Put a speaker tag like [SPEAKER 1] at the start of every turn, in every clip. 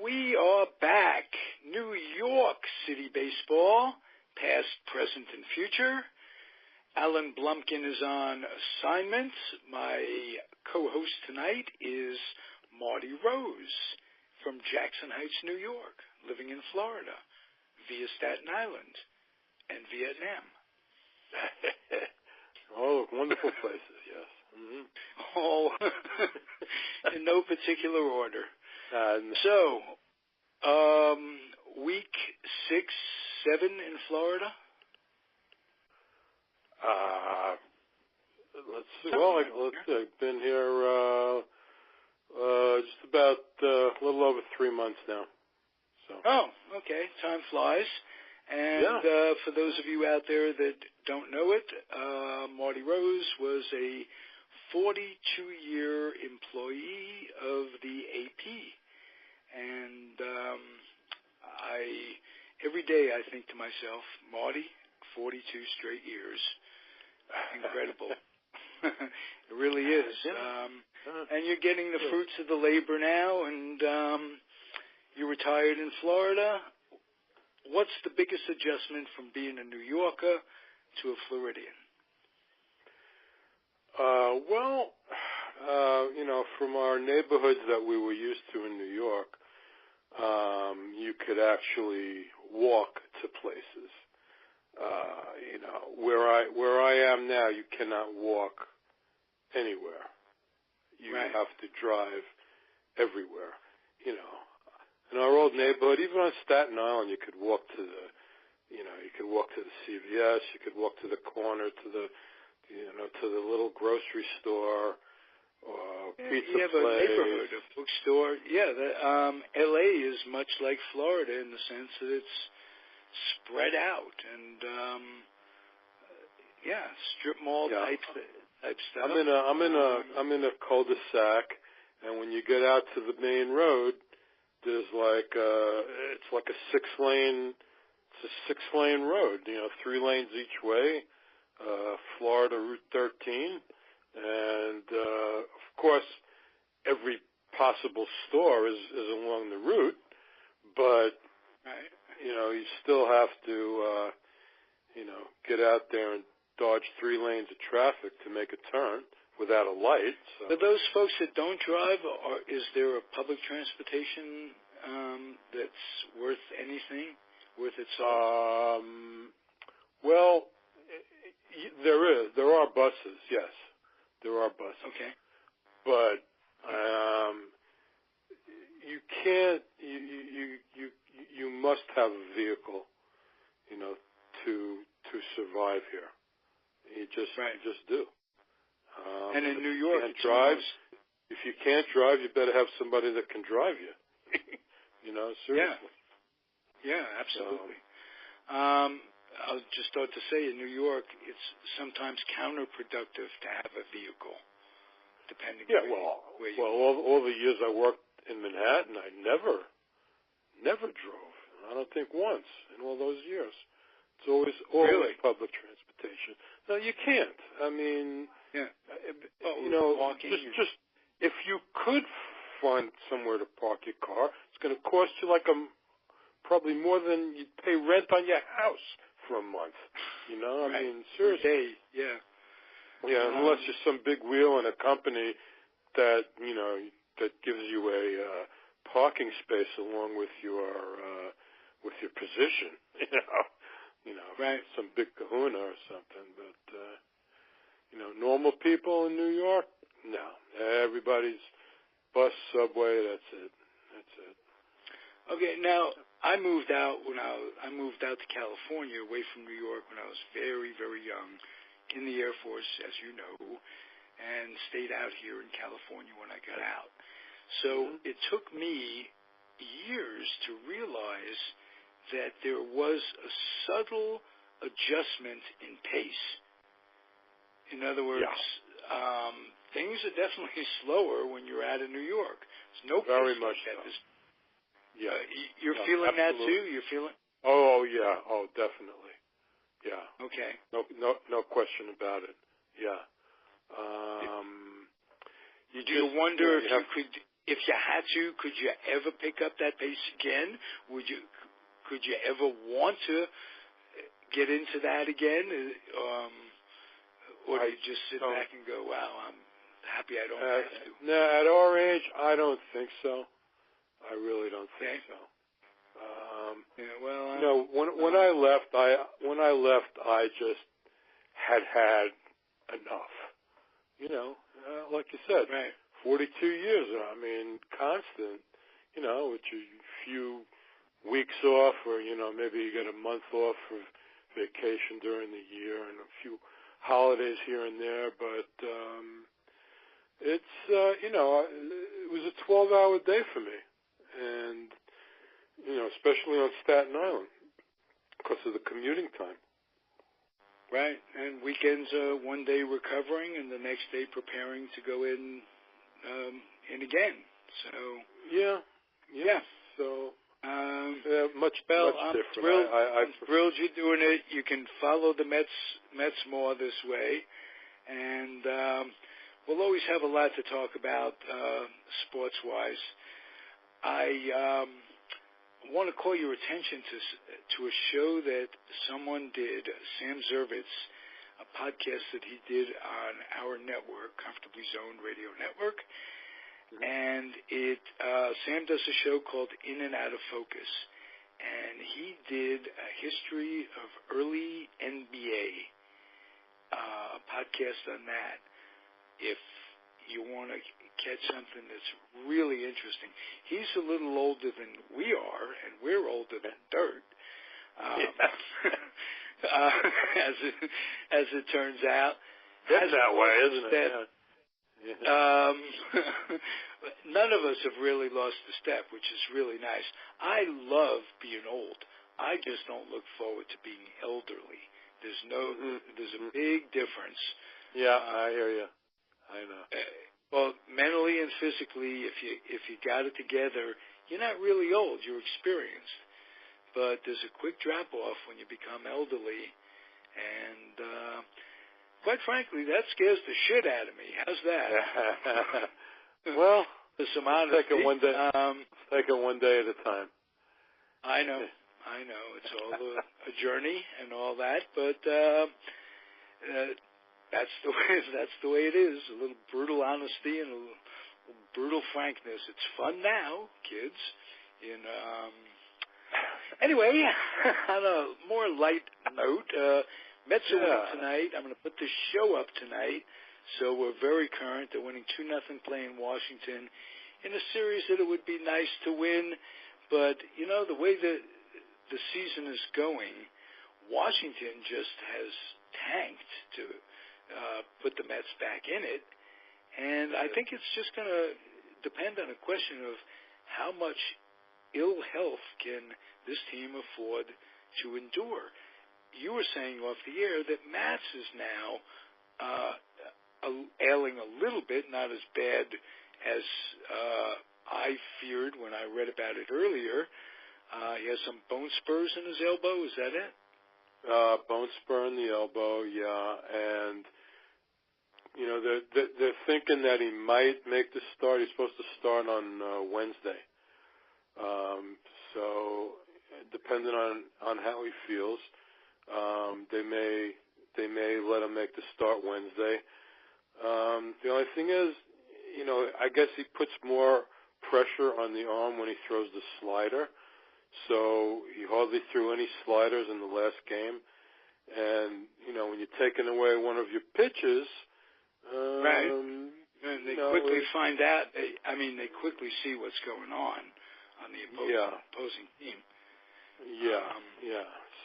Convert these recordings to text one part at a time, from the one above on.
[SPEAKER 1] We are back. New York City Baseball, Past, Present, and Future. Alan Blumkin is on assignment. My co-host tonight is Marty Rose from Jackson Heights, New York, living in Florida, via Staten Island and Vietnam.
[SPEAKER 2] Oh, wonderful places, yes. Mm-hmm.
[SPEAKER 1] All in no particular order.
[SPEAKER 2] No.
[SPEAKER 1] So, week 6, 7 in Florida?
[SPEAKER 2] Let's see. Well, I've been here just about a little over 3 months now. So.
[SPEAKER 1] Oh, okay. Time flies. And for those of you out there that don't know it, Marty Rose was a 42-year employee of the AP. And every day I think to myself, Marty, 42 straight years. Incredible. It really is. And you're getting the fruits of the labor now, and you're retired in Florida. What's the biggest adjustment from being a New Yorker to a Floridian?
[SPEAKER 2] From our neighborhoods that we were used to in New York, you could actually walk to places. Where I am now, you cannot walk anywhere. You have to drive everywhere. In our old neighborhood, even on Staten Island, you could walk to the CVS, you could walk to the corner, to the little grocery store, or pizza place.
[SPEAKER 1] You have a neighborhood, a bookstore. Yeah, L.A. is much like Florida in the sense that it's spread out and strip mall type stuff.
[SPEAKER 2] I'm in a cul-de-sac, and when you get out to the main road, there's it's like a six-lane road. 3 lanes each way. Florida Route 13, and of course, every possible store is along the route, but you still have to get out there and dodge 3 lanes of traffic to make a turn without a light. So.
[SPEAKER 1] For those folks that don't drive, is there a public transportation that's worth anything, worth its salt?
[SPEAKER 2] Well, there are buses. Yes, there are buses.
[SPEAKER 1] Okay.
[SPEAKER 2] But you can't. You must have a vehicle, to survive here. You just do.
[SPEAKER 1] And in New York,
[SPEAKER 2] if you can't drive, you better have somebody that can drive you. Seriously.
[SPEAKER 1] Yeah, absolutely. I was just thought to say, in New York, it's sometimes counterproductive to have a vehicle, depending on where you are.
[SPEAKER 2] All the years I worked in Manhattan, I never drove. I don't think once in all those years. It's always public transportation. No, you can't. I mean,
[SPEAKER 1] walking.
[SPEAKER 2] Just if you could find somewhere to park your car, it's going to cost you probably more than you'd pay rent on your house for a month. I mean, seriously. Unless you're some big wheel in a company that that gives you a parking space along with your position. Some big kahuna or something. But normal people in New York, no. Everybody's bus, subway. That's it.
[SPEAKER 1] Okay, now I moved out to California, away from New York, when I was very, very young, in the Air Force, as you know, and stayed out here in California when I got out. So it took me years to realize that there was a subtle adjustment in pace. In other words, things are definitely slower when you're out of New York. There's no
[SPEAKER 2] very
[SPEAKER 1] place
[SPEAKER 2] much
[SPEAKER 1] like that.
[SPEAKER 2] so.
[SPEAKER 1] You're feeling
[SPEAKER 2] absolutely.
[SPEAKER 1] that too? You're feeling?
[SPEAKER 2] Oh yeah. Oh, definitely. Yeah.
[SPEAKER 1] Okay.
[SPEAKER 2] No question about it. Yeah.
[SPEAKER 1] Do you wonder if you could if you had to, could you ever pick up that pace again? Could you ever want to get into that again? Or do you just sit back and go, wow, I'm happy I don't have to?
[SPEAKER 2] No, at our age, I don't think so. I really don't think so. When I left, I just had enough. Like you said,
[SPEAKER 1] right.
[SPEAKER 2] 42 years. I mean, constant. With a few weeks off, or maybe you get a month off for vacation during the year, and a few holidays here and there. But it's it was a 12-hour day for me, and especially on Staten Island because of the commuting time.
[SPEAKER 1] Right, and weekends one day recovering, and the next day preparing to go in again. So
[SPEAKER 2] yeah. So much
[SPEAKER 1] I'm
[SPEAKER 2] different.
[SPEAKER 1] Thrilled. I'm thrilled you're doing it. You can follow the Mets more this way, and we'll always have a lot to talk about sports-wise. I want to call your attention to a show that someone did, Sam Zervitz, a podcast that he did on our network, Comfortably Zoned Radio Network. And Sam does a show called In and Out of Focus, and he did a history of early NBA, podcast on that. If you want to catch something that's really interesting, he's a little older than we are, and we're older than dirt. As it turns out,
[SPEAKER 2] that's that way, isn't it?
[SPEAKER 1] None of us have really lost a step, which is really nice. I love being old. I just don't look forward to being elderly. There's a big difference.
[SPEAKER 2] Yeah, I hear you. I know.
[SPEAKER 1] Well, mentally and physically, if you got it together, you're not really old. You're experienced. But there's a quick drop off when you become elderly, and quite frankly, that scares the shit out of me. How's that?
[SPEAKER 2] Well,
[SPEAKER 1] there's some honesty.
[SPEAKER 2] Take it one day. Take it one day at a time.
[SPEAKER 1] I know. It's all a journey and all that, but that's the way it is. A little brutal honesty and a little brutal frankness. It's fun now, kids. Anyway, on a more light note, Mets are winning tonight. I'm going to put the show up tonight, so we're very current. They're winning 2-0 playing Washington in a series that it would be nice to win. But, the way the season is going, Washington just has tanked to put the Mets back in it. And I think it's just going to depend on a question of how much ill health can this team afford to endure. You were saying off the air that Matz is now ailing a little bit, not as bad as I feared when I read about it earlier. He has some bone spurs in his elbow. Is that it?
[SPEAKER 2] Bone spur in the elbow, yeah. And, they're thinking that he might make the start. He's supposed to start on Wednesday. So, depending on how he feels, they may let him make the start Wednesday. The only thing is, I guess he puts more pressure on the arm when he throws the slider. So he hardly threw any sliders in the last game. And, when you're taking away one of your pitches,
[SPEAKER 1] right. And they quickly find out. They quickly see what's going on the opposing team.
[SPEAKER 2] Yeah.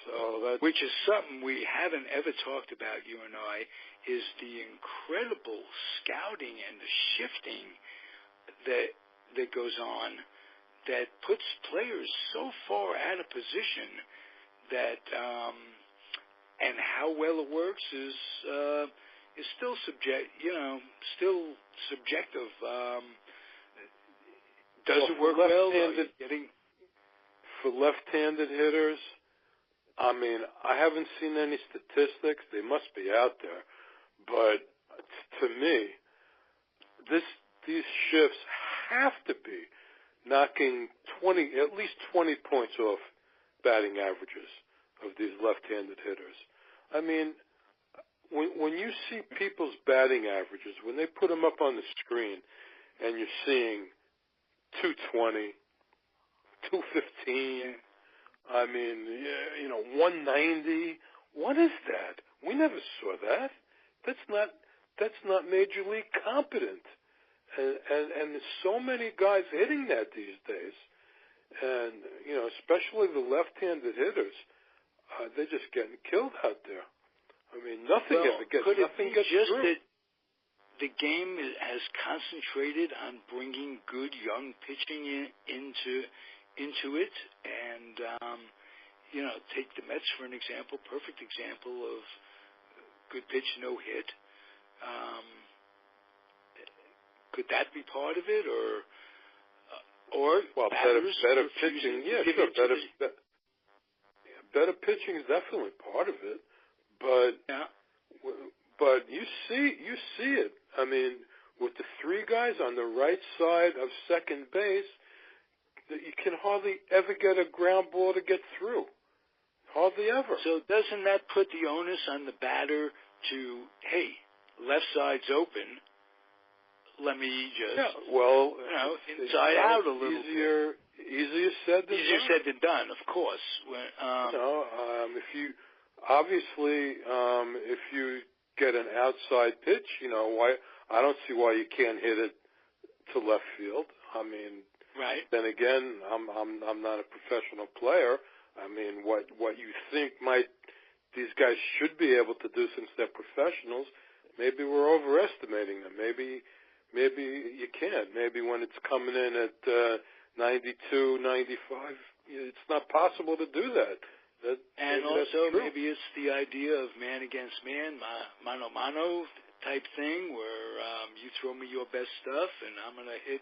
[SPEAKER 2] So
[SPEAKER 1] which is something we haven't ever talked about, you and I, is the incredible scouting and the shifting that goes on that puts players so far out of position that and how well it works is still subjective. Does it work well?
[SPEAKER 2] For left-handed hitters, I haven't seen any statistics. They must be out there. But to me, these shifts have to be knocking at least 20 points off batting averages of these left-handed hitters. I mean, when you see people's batting averages, when they put them up on the screen, and you're seeing 220, 215, I mean, 190. What is that? We never saw that. That's not major league competent. And there's so many guys hitting that these days. And, especially the left-handed hitters, they're just getting killed out there. I mean, nothing gets through.
[SPEAKER 1] That the game has concentrated on bringing good young pitching into it, and take the Mets for an example. Perfect example of good pitch, no hit. Could that be part of it, or
[SPEAKER 2] better pitching? Yeah, sure. Better pitching is definitely part of it, but you see it. I mean, with the three guys on the right side of second base, you can hardly ever get a ground ball to get through. Hardly ever.
[SPEAKER 1] So doesn't that put the onus on the batter to, hey, left side's open, let me just, inside out a little bit.
[SPEAKER 2] Easier said
[SPEAKER 1] than done, of course.
[SPEAKER 2] If you get an outside pitch, why? I don't see why you can't hit it to left field. I mean,
[SPEAKER 1] right.
[SPEAKER 2] Then again, I'm not a professional player. I mean, what you think these guys should be able to do since they're professionals, maybe we're overestimating them. Maybe you can't. Maybe when it's coming in at 92, 95, it's not possible to do that.
[SPEAKER 1] Maybe it's the idea of man against man, mano a mano type thing, where you throw me your best stuff and I'm going to hit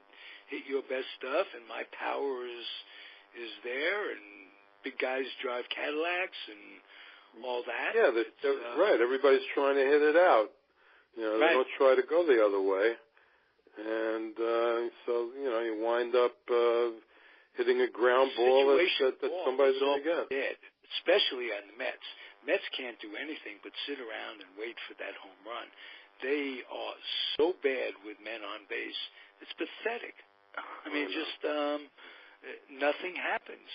[SPEAKER 1] your best stuff, and my power is there, and big guys drive Cadillacs and all that.
[SPEAKER 2] Yeah, right. Everybody's trying to hit it out. They don't try to go the other way. And so, you wind up hitting a ground ball that somebody's going to get.
[SPEAKER 1] Dead, especially on the Mets. Mets can't do anything but sit around and wait for that home run. They are so bad with men on base. It's pathetic. I mean, nothing happens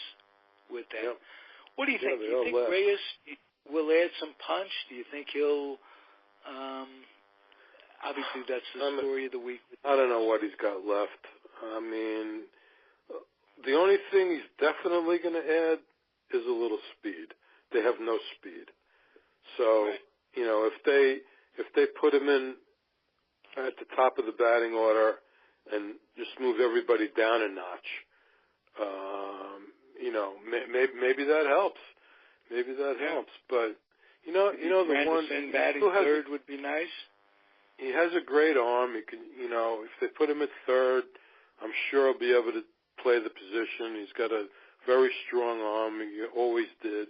[SPEAKER 1] with that. Yep. What do you think? Do you think Reyes will add some punch? Do you think he'll... obviously, that's the story of the week.
[SPEAKER 2] I don't know what he's got left. I mean, the only thing he's definitely going to add is a little speed. They have no speed. So, if they put him in at the top of the batting order and just move everybody down a notch, maybe that helps. Maybe that helps. But, the one
[SPEAKER 1] batting third would be nice.
[SPEAKER 2] He has a great arm. He can, if they put him at third, I'm sure he'll be able to play the position. He's got a very strong arm. He always did.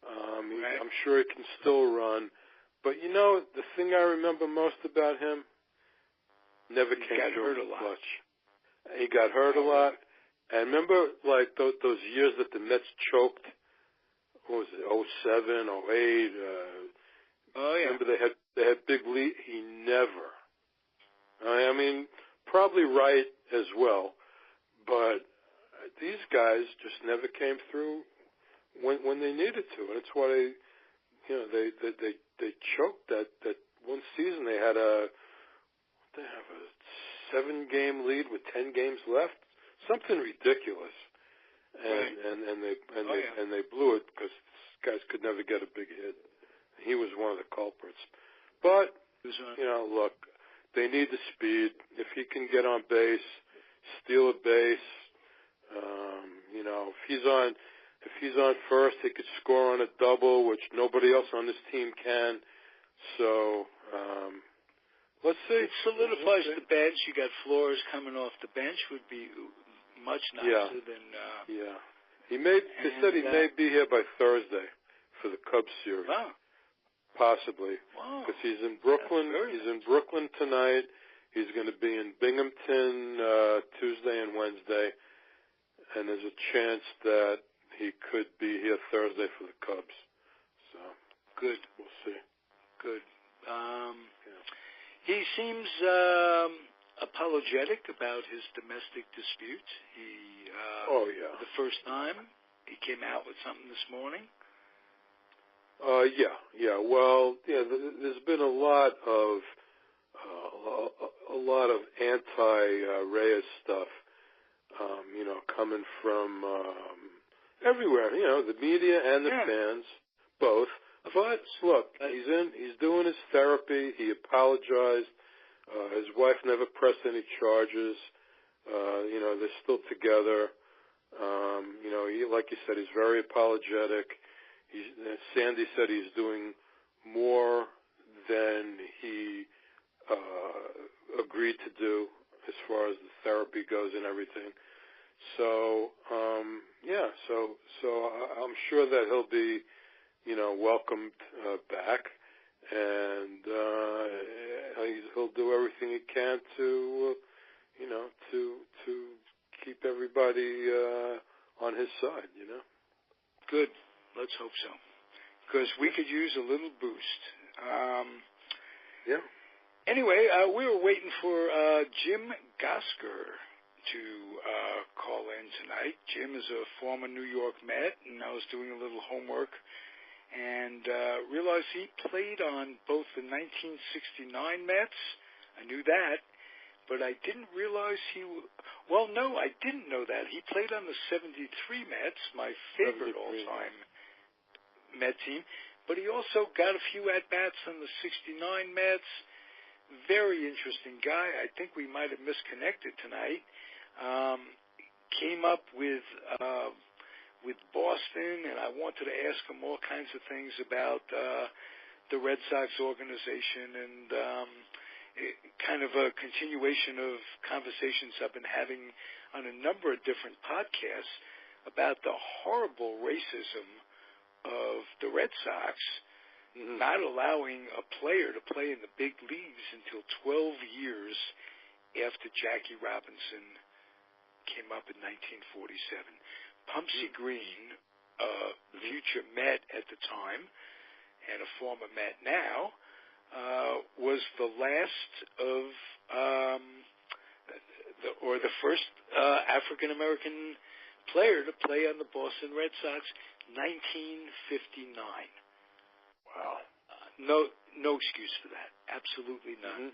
[SPEAKER 2] I'm sure he can still run. But, the thing I remember most about him, never came through the clutch. He got hurt a lot. And remember, like, those years that the Mets choked, what was it, 07, 08? Remember they had big lead. He never. I mean, probably right as well, but these guys just never came through when they needed to, and it's why they choked that one season. They have a 7-game lead with 10 games left, something ridiculous, and they blew it because guys could never get a big hit. He was one of the culprits. But, look, they need the speed. If he can get on base, steal a base, if he's on first, he could score on a double, which nobody else on this team can. So, let's see.
[SPEAKER 1] It solidifies the bench. You got Flores coming off the bench, would be much nicer than...
[SPEAKER 2] They said he may be here by Thursday for the Cubs series.
[SPEAKER 1] Wow.
[SPEAKER 2] Possibly, because he's in Brooklyn. He's in Brooklyn tonight. He's going to be in Binghamton Tuesday and Wednesday, and there's a chance that he could be here Thursday for the Cubs. So
[SPEAKER 1] good.
[SPEAKER 2] We'll see.
[SPEAKER 1] Good.
[SPEAKER 2] Yeah.
[SPEAKER 1] He seems apologetic about his domestic dispute. The first time he came out with something this morning.
[SPEAKER 2] Yeah. Well, there's been a lot of anti-Reyes stuff, coming from everywhere. The media and the fans, both. But look, he's doing his therapy. He apologized. His wife never pressed any charges. They're still together. Like you said, he's very apologetic. Sandy said he's doing more than he agreed to do as far as the therapy goes and everything. So, so I'm sure that he'll be, welcomed back, and he'll do everything he can to keep everybody on his side.
[SPEAKER 1] Good. Let's hope so, because we could use a little boost. Anyway, we were waiting for Jim Gosger to call in tonight. Jim is a former New York Met, and I was doing a little homework and realized he played on both the 1969 Mets. I knew that, but I didn't realize I didn't know that. He played on the 73 Mets, my favorite all-time Met team, but he also got a few at-bats on the 69 Mets. Very interesting guy. I think we might have misconnected tonight. Came up with Boston, and I wanted to ask him all kinds of things about the Red Sox organization and kind of a continuation of conversations I've been having on a number of different podcasts about the horrible racism of the Red Sox not allowing a player to play in the big leagues until 12 years after Jackie Robinson came up in 1947. Pumpsie Green, future Met at the time and a former Met now, was the last of the first African-American player to play on the Boston Red Sox, 1959.
[SPEAKER 2] Wow.
[SPEAKER 1] No excuse for that. Absolutely none.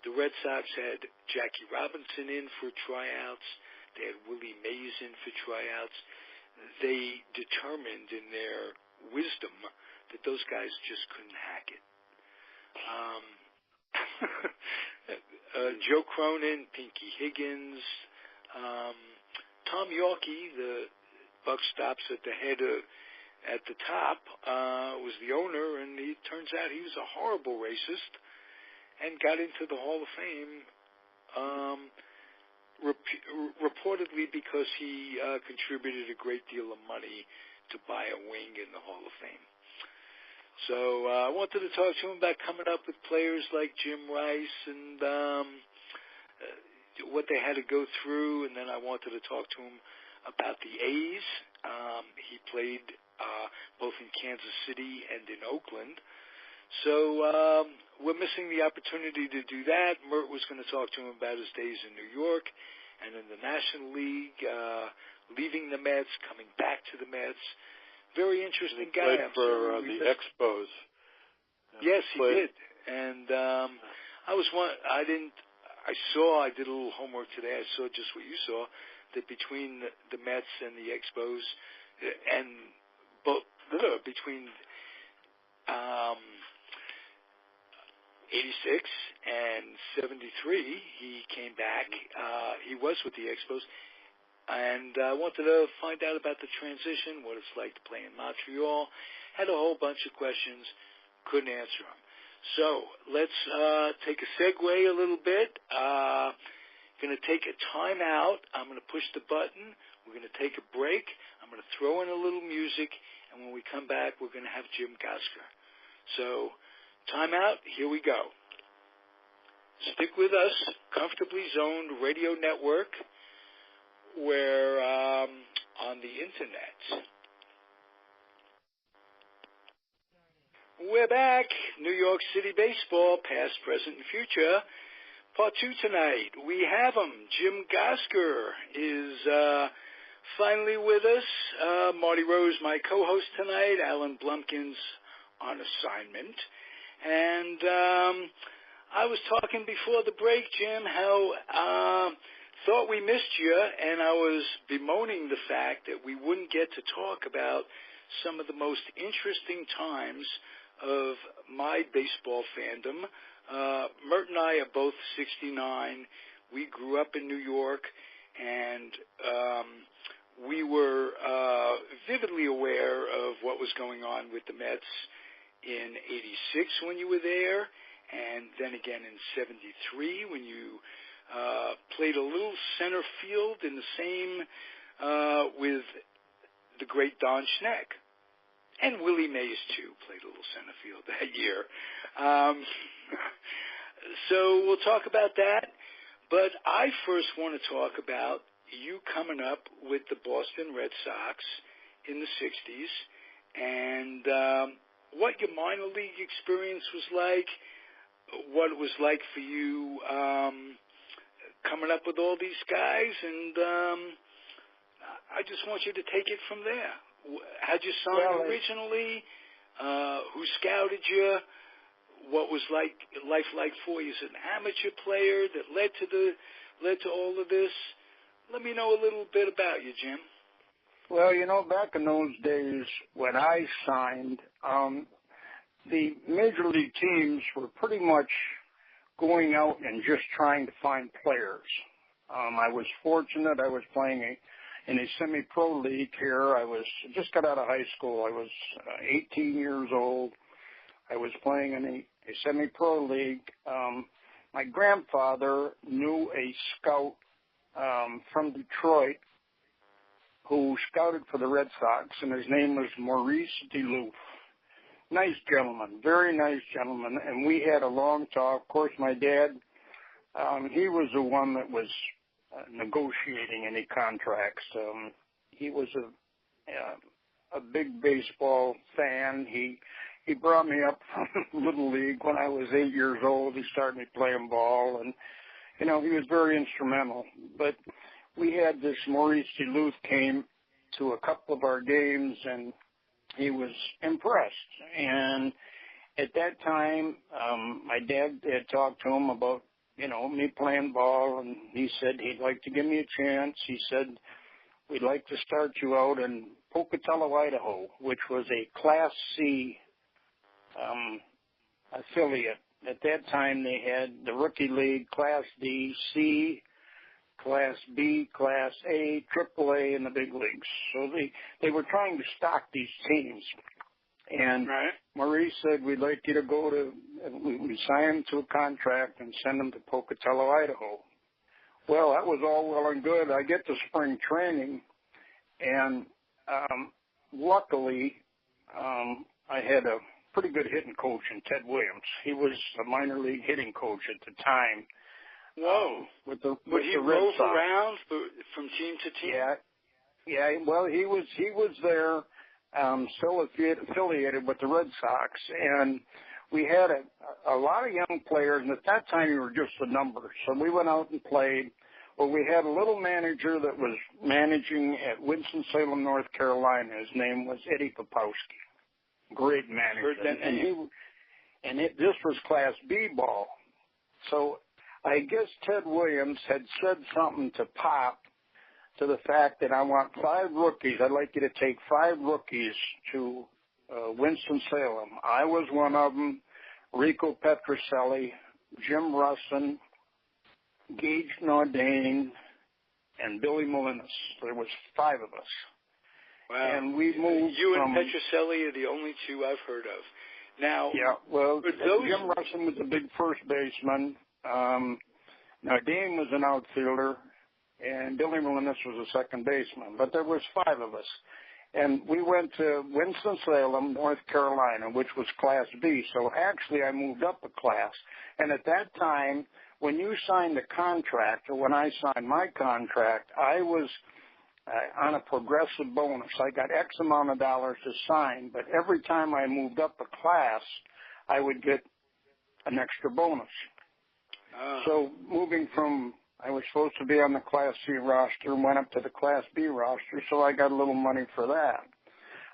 [SPEAKER 1] The Red Sox had Jackie Robinson in for tryouts. They had Willie Mays in for tryouts. They determined in their wisdom that those guys just couldn't hack it. Joe Cronin, Pinky Higgins, Tom Yawkey, the buck stops at the head at the top, was the owner, and it turns out he was a horrible racist and got into the Hall of Fame reportedly because he contributed a great deal of money to buy a wing in the Hall of Fame. So I wanted to talk to him about coming up with players like Jim Rice and what they had to go through, and then I wanted to talk to him about the A's. He played both in Kansas City and in Oakland. So we're missing the opportunity to do that. Mert was going to talk to him about his days in New York and in the National League, leaving the Mets, coming back to the Mets. Very interesting guy.
[SPEAKER 2] Played for the Expos.
[SPEAKER 1] Yes, he did. And I did a little homework today. I saw just what you saw, that between the Mets and the Expos, and between 86 and 73, he came back. He was with the Expos. And I wanted to find out about the transition, what it's like to play in Montreal. Had a whole bunch of questions, couldn't answer them. So let's take a segue a little bit. Going to take a time out. I'm going to push the button. We're going to take a break. I'm going to throw in a little music, and when we come back, we're going to have Jim Gosger. So time out. Here we go. stick with us, Comfortably Zoned Radio Network. We're on the Internet. We're back. New York City Baseball, Past, Present, and Future. Part 2 tonight. We have him. Jim Gosger is finally with us. Marty Rose, my co-host tonight. Alan Blumkin's on assignment. And I was talking before the break, Jim, how thought we missed you, and I was bemoaning the fact that we wouldn't get to talk about some of the most interesting times of my baseball fandom. Mert and I are both 69. We grew up in New York, and we were vividly aware of what was going on with the Mets in 86 when you were there, and then again in 73 when you played a little center field in the same with the great Don Schneck. And Willie Mays, too, played a little center field that year. So we'll talk about that. But I first want to talk about you coming up with the Boston Red Sox in the 60s and what your minor league experience was like, what it was like for you coming up with all these guys, and I just want you to take it from there. How'd you sign originally? Who scouted you? What was life like for you as an amateur player that led to all of this? Let me know a little bit about you, Jim.
[SPEAKER 3] Well, back in those days when I signed, the major league teams were pretty much going out and just trying to find players. I was fortunate. I was playing in a semi-pro league here. I just got out of high school. I was 18 years old. I was playing in a semi-pro league. My grandfather knew a scout from Detroit who scouted for the Red Sox, and his name was Maurice DeLoof. Nice gentleman, very nice gentleman, and we had a long talk. Of course, my dad, he was the one that was negotiating any contracts. He was a big baseball fan. He brought me up from Little League when I was 8 years old. He started me playing ball, and he was very instrumental. But we had this Maurice DeLoof came to a couple of our games, and he was impressed. And at that time, my dad had talked to him about me playing ball, and he said he'd like to give me a chance. He said, we'd like to start you out in Pocatello, Idaho, which was a Class C affiliate. At that time, they had the Rookie League, Class D, C, Class B, Class A, Triple A, and the big leagues. So they were trying to stock these teams. And Maurice said, we'd like you to go to, we sign him to a contract and send him to Pocatello, Idaho. Well, that was all well and good. I get to spring training, and luckily I had a pretty good hitting coach in Ted Williams. He was a minor league hitting coach at the time.
[SPEAKER 1] Whoa.
[SPEAKER 3] Would
[SPEAKER 1] he move around from team to team?
[SPEAKER 3] Yeah. Well, he was there. Still affiliated with the Red Sox, and we had a lot of young players, and at that time we were just a number. So we went out and played. Well, we had a little manager that was managing at Winston-Salem, North Carolina. His name was Eddie Popowski. Great manager. This was Class B ball. So I guess Ted Williams had said something to Pop to the fact that I want 5 rookies. I'd like you to take 5 rookies to Winston-Salem. I was one of them, Rico Petrocelli, Jim Russin, Gage Nordane, and Billy Molinas. There was 5 of us.
[SPEAKER 1] Wow.
[SPEAKER 3] And we moved
[SPEAKER 1] You and Petrocelli are the only 2 I've heard of. Now,
[SPEAKER 3] yeah, well, Jim Russin was a big first baseman. Nordane was an outfielder, and Billy Molinas was a second baseman. But there was 5 of us. And we went to Winston-Salem, North Carolina, which was Class B. So actually I moved up a class. And at that time, when you signed the contract, or when I signed my contract, I was on a progressive bonus. I got X amount of dollars to sign, but every time I moved up a class, I would get an extra bonus. So moving from, I was supposed to be on the Class C roster and went up to the Class B roster, so I got a little money for that.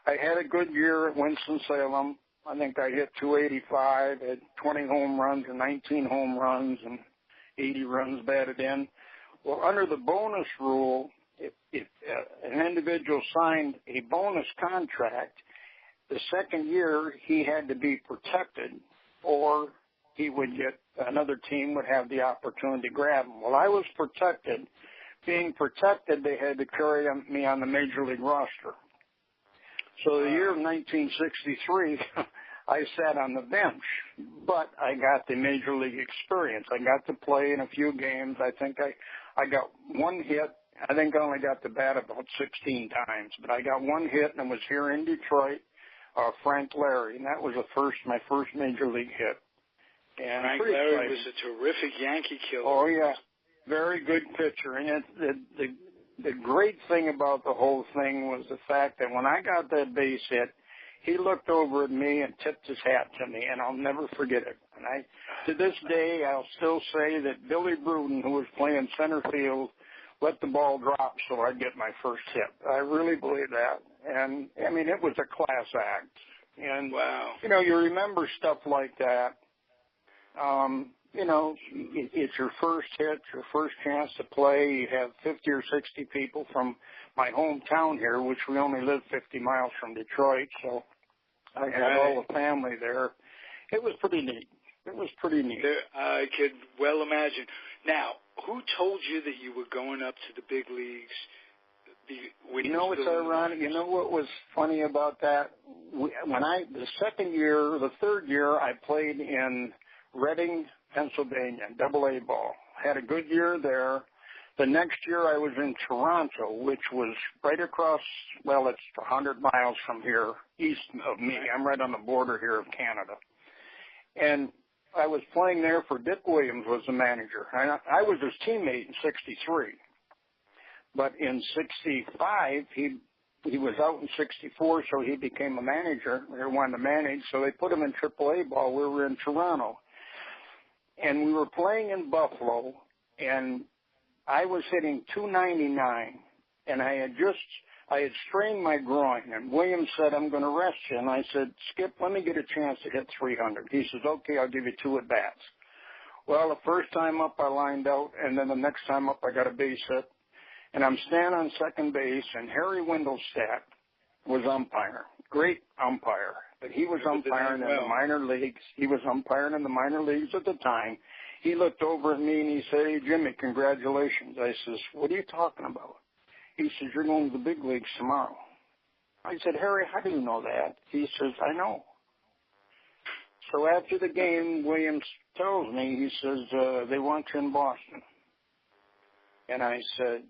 [SPEAKER 3] I had a good year at Winston-Salem. I think I hit 285, had 20 home runs and 19 home runs and 80 runs batted in. Well, under the bonus rule, if an individual signed a bonus contract, the second year he had to be protected, or he would get, another team would have the opportunity to grab him. Well, I was protected. Being protected, they had to carry me on the major league roster. So the year of 1963, I sat on the bench, but I got the major league experience. I got to play in a few games. I think I got one hit. I think I only got to bat about 16 times, but I got one hit, and it was here in Detroit, Frank Larry, and that was my first major league hit. And
[SPEAKER 1] Frank Larry was a terrific Yankee killer.
[SPEAKER 3] Oh, yeah. Very good pitcher. And the great thing about the whole thing was the fact that when I got that base hit, he looked over at me and tipped his hat to me, and I'll never forget it. And to this day, I'll still say that Billy Bruden, who was playing center field, let the ball drop so I'd get my first hit. I really believe that. And, I mean, it was a class act. And,
[SPEAKER 1] wow.
[SPEAKER 3] You remember stuff like that. It's your first hit, your first chance to play. You have 50 or 60 people from my hometown here, which we only live 50 miles from Detroit, so I had all the family there. It was pretty neat.
[SPEAKER 1] I could well imagine. Now, who told you that you were going up to the big leagues?
[SPEAKER 3] It's ironic. You know what was funny about that? The third year, I played in Reading, Pennsylvania, AA ball. Had a good year there. The next year I was in Toronto, which was right across, it's 100 miles from here, east of me. I'm right on the border here of Canada. And I was playing there for Dick Williams was the manager. I was his teammate in 63. But in 65, he was out in 64, so he became a manager. They wanted to manage, so they put him in AAA ball. We were in Toronto. And we were playing in Buffalo, and I was hitting 299, and I had strained my groin, and Williams said, I'm going to rest you. And I said, Skip, let me get a chance to hit 300. He says, okay, I'll give you 2 at-bats. Well, the first time up, I lined out, and then the next time up, I got a base hit. And I'm standing on second base, and Harry Wendelstadt was umpire. Great umpire. But he was umpiring in the minor leagues. He was umpiring in the minor leagues at the time. He looked over at me and he said, hey, Jimmy, congratulations. I says, what are you talking about? He says, you're going to the big leagues tomorrow. I said, Harry, how do you know that? He says, I know. So after the game, Williams tells me, he says, they want you in Boston. And I said,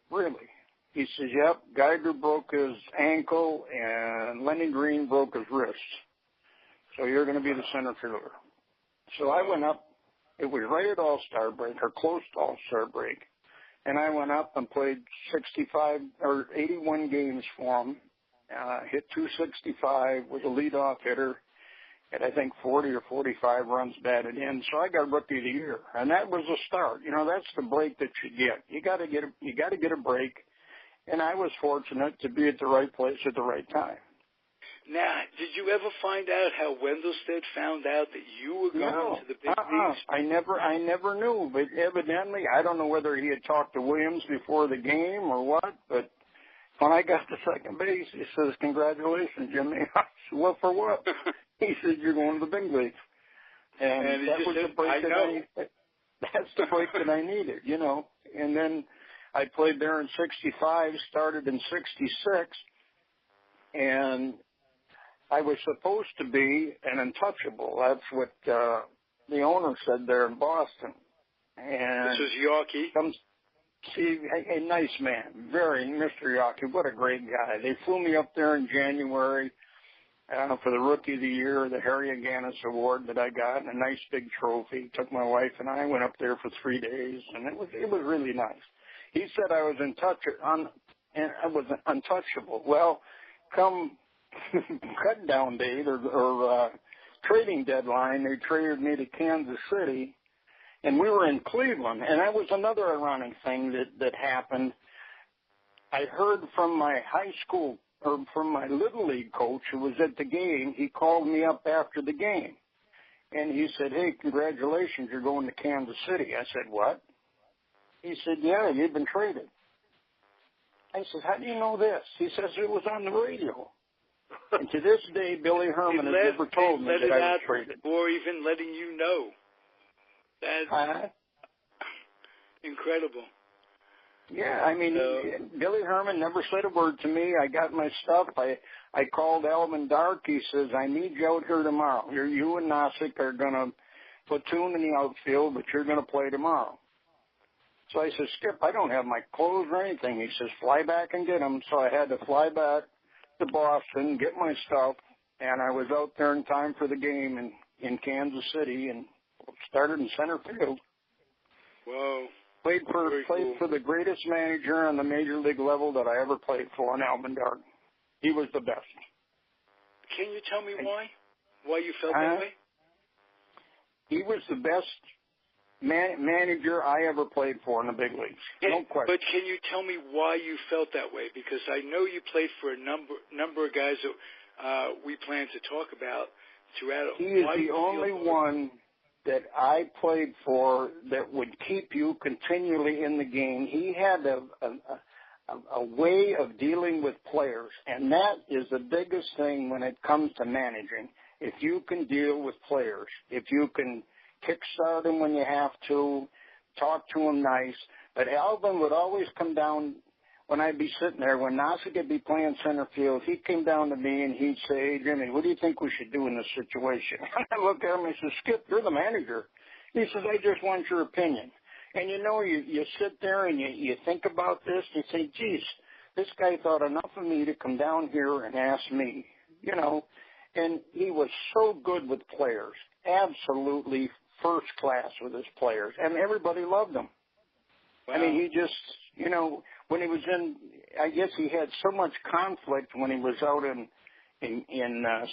[SPEAKER 3] really? He says, yep, Geiger broke his ankle and Lenny Green broke his wrist. So you're going to be the center fielder. So I went up. It was right at All-Star break, or close to All-Star break. And I went up and played 81 games for him, hit 265, was a leadoff hitter, had I think 40 or 45 runs batted in. So I got Rookie of the Year. And that was a start. That's the break that you get. You got to get a break. And I was fortunate to be at the right place at the right time.
[SPEAKER 1] Now, did you ever find out how Wendelstedt found out that you were going to the big leagues?
[SPEAKER 3] I never knew. But evidently, I don't know whether he had talked to Williams before the game or what, but when I got to second base, he says, congratulations, Jimmy. I said, well, for what? He said, you're going to the big leagues. And that was the break that's the break that I needed, And then I played there in 65, started in 66, and I was supposed to be an untouchable. That's what the owner said there in Boston. And
[SPEAKER 1] this was Yawkey?
[SPEAKER 3] See, a nice man, very, Mr. Yawk. What a great guy. They flew me up there in January for the Rookie of the Year, the Harry Aganis Award that I got, and a nice big trophy. Took my wife and I went up there for 3 days, and it was really nice. He said I was untouchable. Well, come cut down date or trading deadline, they traded me to Kansas City, and we were in Cleveland. And that was another ironic thing that happened. I heard from my high school or from my Little League coach who was at the game. He called me up after the game, and he said, "Hey, congratulations, you're going to Kansas City." I said, "What?" He said, "Yeah, you've been traded." I said, "How do you know this?" He says, "It was on the radio." And to this day, Billy Herman has never told me that I was traded.
[SPEAKER 1] Or even letting you know. That's incredible.
[SPEAKER 3] Yeah, I mean, Billy Herman never said a word to me. I got my stuff. I called Alvin Dark. He says, "I need you out here tomorrow. You and Nosick are going to platoon in the outfield, but you're going to play tomorrow." So I said, "Skip, I don't have my clothes or anything." He says, "Fly back and get them." So I had to fly back to Boston, get my stuff, and I was out there in time for the game in Kansas City and started in center field.
[SPEAKER 1] Whoa.
[SPEAKER 3] Played for the greatest manager on the major league level that I ever played for, in Alvin Dark. He was the best.
[SPEAKER 1] Can you tell me why? Why you felt that way?
[SPEAKER 3] He was the best manager I ever played for in the big leagues. No question.
[SPEAKER 1] But can you tell me why you felt that way? Because I know you played for a number of guys that we plan to talk about throughout.
[SPEAKER 3] He is the only one that I played for that would keep you continually in the game. He had a way of dealing with players, and that is the biggest thing when it comes to managing. If you can deal with players, if you can kickstart them when you have to, talk to them nice. But Alvin would always come down when I'd be sitting there. When Nosick would be playing center field, he came down to me and he'd say, "Hey, Jimmy, what do you think we should do in this situation?" I look at him and I said, "Skip, you're the manager." He says, "I just want your opinion." And you sit there and you think about this and you say, "Geez, this guy thought enough of me to come down here and ask me," And he was so good with players, absolutely first class with his players, and everybody loved him. Wow. I mean, he just, when he was I guess he had so much conflict when he was out in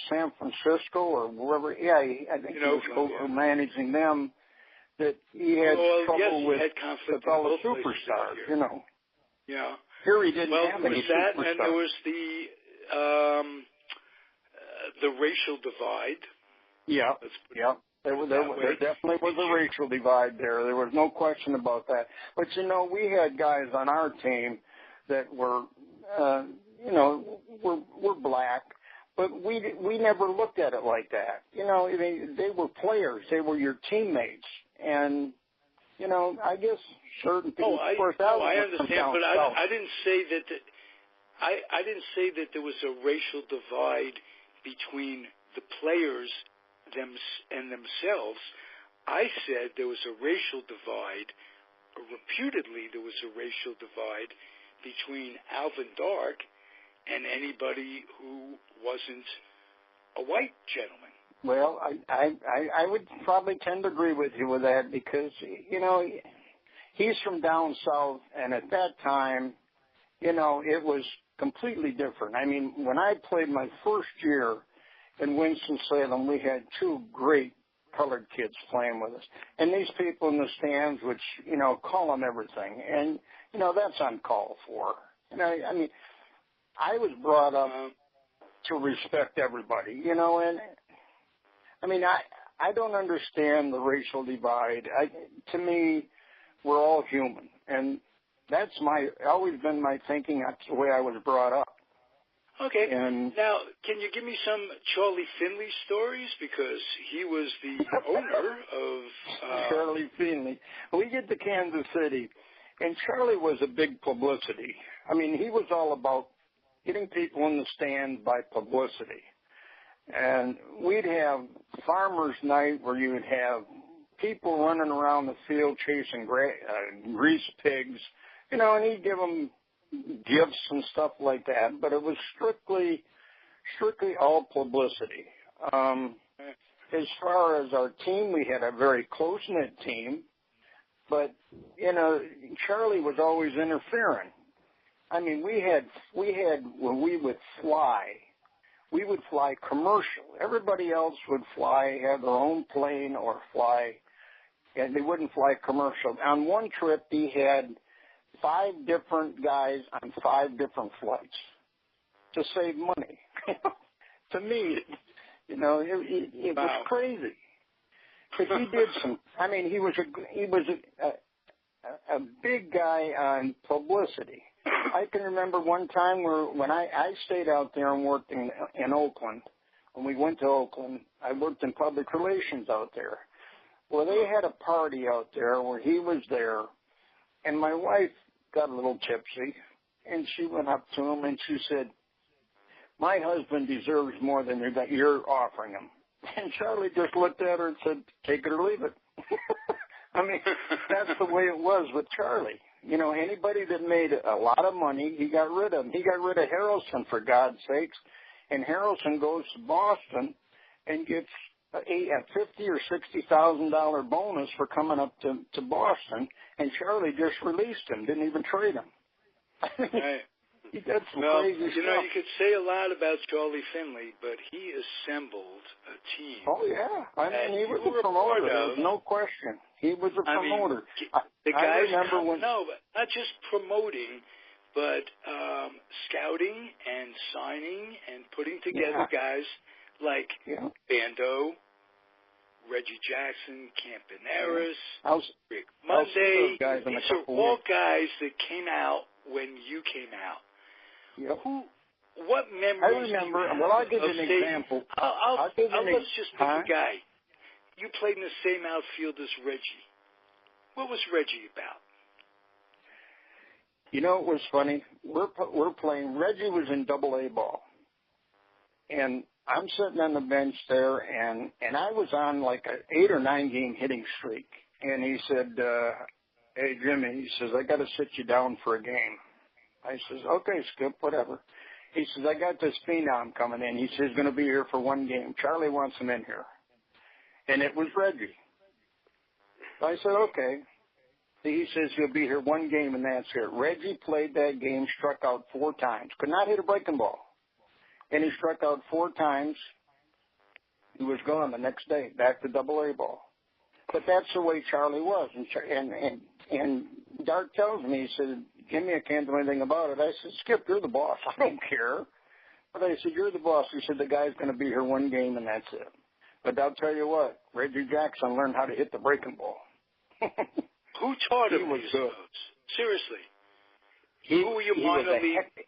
[SPEAKER 3] San Francisco or wherever. Yeah, I think he was managing them. That he had trouble with all the superstars,
[SPEAKER 1] Yeah.
[SPEAKER 3] Here he didn't have any superstars.
[SPEAKER 1] And there was the racial divide.
[SPEAKER 3] Yeah. There definitely was a racial divide there. There was no question about that. But, we had guys on our team that were, were black, but we never looked at it like that. They were players. They were your teammates. And, I guess certain people.
[SPEAKER 1] I understand, but I didn't say that. I didn't say that there was a racial divide between the players and themselves. I said there was a racial divide, or reputedly there was a racial divide between Alvin Dark and anybody who wasn't a white gentleman.
[SPEAKER 3] Well, I would probably tend to agree with you with that because, he's from down south, and at that time, it was completely different. I mean, when I played my first year in Winston-Salem, we had two great colored kids playing with us. And these people in the stands, which, call them everything. And, that's uncalled for. I mean, I was brought up to respect everybody, and, I mean, I don't understand the racial divide. To me, we're all human. And that's always been my thinking. That's the way I was brought up.
[SPEAKER 1] Okay. Now, can you give me some Charlie Finley stories? Because he was the owner of...
[SPEAKER 3] Charlie Finley. We get to Kansas City, and Charlie was a big publicity. I mean, he was all about getting people in the stands by publicity. And we'd have farmers' night where you would have people running around the field chasing grease pigs and he'd give them gifts and stuff like that, but it was strictly all publicity. As far as our team, we had a very close-knit team, but, Charlie was always interfering. I mean, we had when we would fly commercial. Everybody else would have their own plane or fly, and they wouldn't fly commercial. On one trip, he had 5 different guys on 5 different flights to save money. To me, it was crazy. But he did some. I mean, he was a big guy on publicity. I can remember one time when I stayed out there and worked in Oakland. When we went to Oakland, I worked in public relations out there. Well, they had a party out there where he was there, and my wife got a little tipsy, and she went up to him and she said, "My husband deserves more than you're offering him." And Charlie just looked at her and said, "Take it or leave it." I mean, that's the way it was with Charlie. Anybody that made a lot of money, he got rid of them. He got rid of Harrelson, for God's sakes. And Harrelson goes to Boston and gets a $50,000 or $60,000 bonus for coming up to Boston. And Charlie just released him, didn't even trade him.
[SPEAKER 1] Right.
[SPEAKER 3] He did some crazy stuff.
[SPEAKER 1] You could say a lot about Charlie Finley, but he assembled a team.
[SPEAKER 3] Oh, yeah. I mean, he was a promoter. There's no question. He was a promoter.
[SPEAKER 1] I remember when... No, but not just promoting, but scouting and signing and putting together guys like Bando, Reggie Jackson, Campaneris, Rick Monday. These are all guys that came out when you came out.
[SPEAKER 3] Yep.
[SPEAKER 1] What memories?
[SPEAKER 3] I remember. Well, I'll give you an example.
[SPEAKER 1] Let's just pick a guy. You played in the same outfield as Reggie. What was Reggie about?
[SPEAKER 3] It was funny. We're playing. Reggie was in AA ball, and I'm sitting on the bench there, and I was on like an 8 or 9 game hitting streak. And he said, "Hey Jimmy," he says, "I got to sit you down for a game." I says, "Okay, Skip, whatever." He says, "I got this phenom coming in." He says, "He's going to be here for 1 game. Charlie wants him in here." And it was Reggie. So I said, "Okay." He says, "He'll be here 1 game, and that's it." Reggie played that game, struck out 4 times. Could not hit a breaking ball. And he struck out 4 times. He was gone the next day, back to AA ball. But that's the way Charlie was. And Dark tells me, he said, "Jimmy, I can't do anything about it." I said, "Skip, you're the boss. I don't care." But I said, "You're the boss." He said, "The guy's going to be here 1 game, and that's it." But I'll tell you what, Reggie Jackson learned how to hit the breaking ball.
[SPEAKER 1] Who taught him these moves? Seriously. Who were your minor league?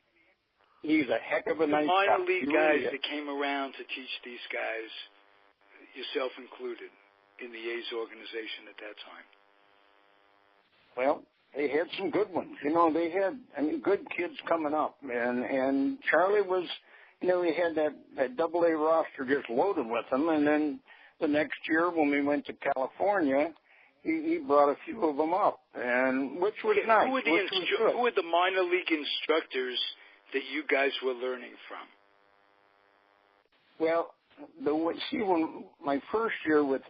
[SPEAKER 3] He's a heck of a nice guy.
[SPEAKER 1] The minor league guys that came around to teach these guys, yourself included, in the A's organization at that time.
[SPEAKER 3] Well, they had some good ones. They had, good kids coming up. And Charlie was, he had that AA roster just loaded with them. And then the next year when we went to California, he brought a few of them up, and which was nice.
[SPEAKER 1] Who were the minor league instructors that you guys were learning from?
[SPEAKER 3] Well, when my first year with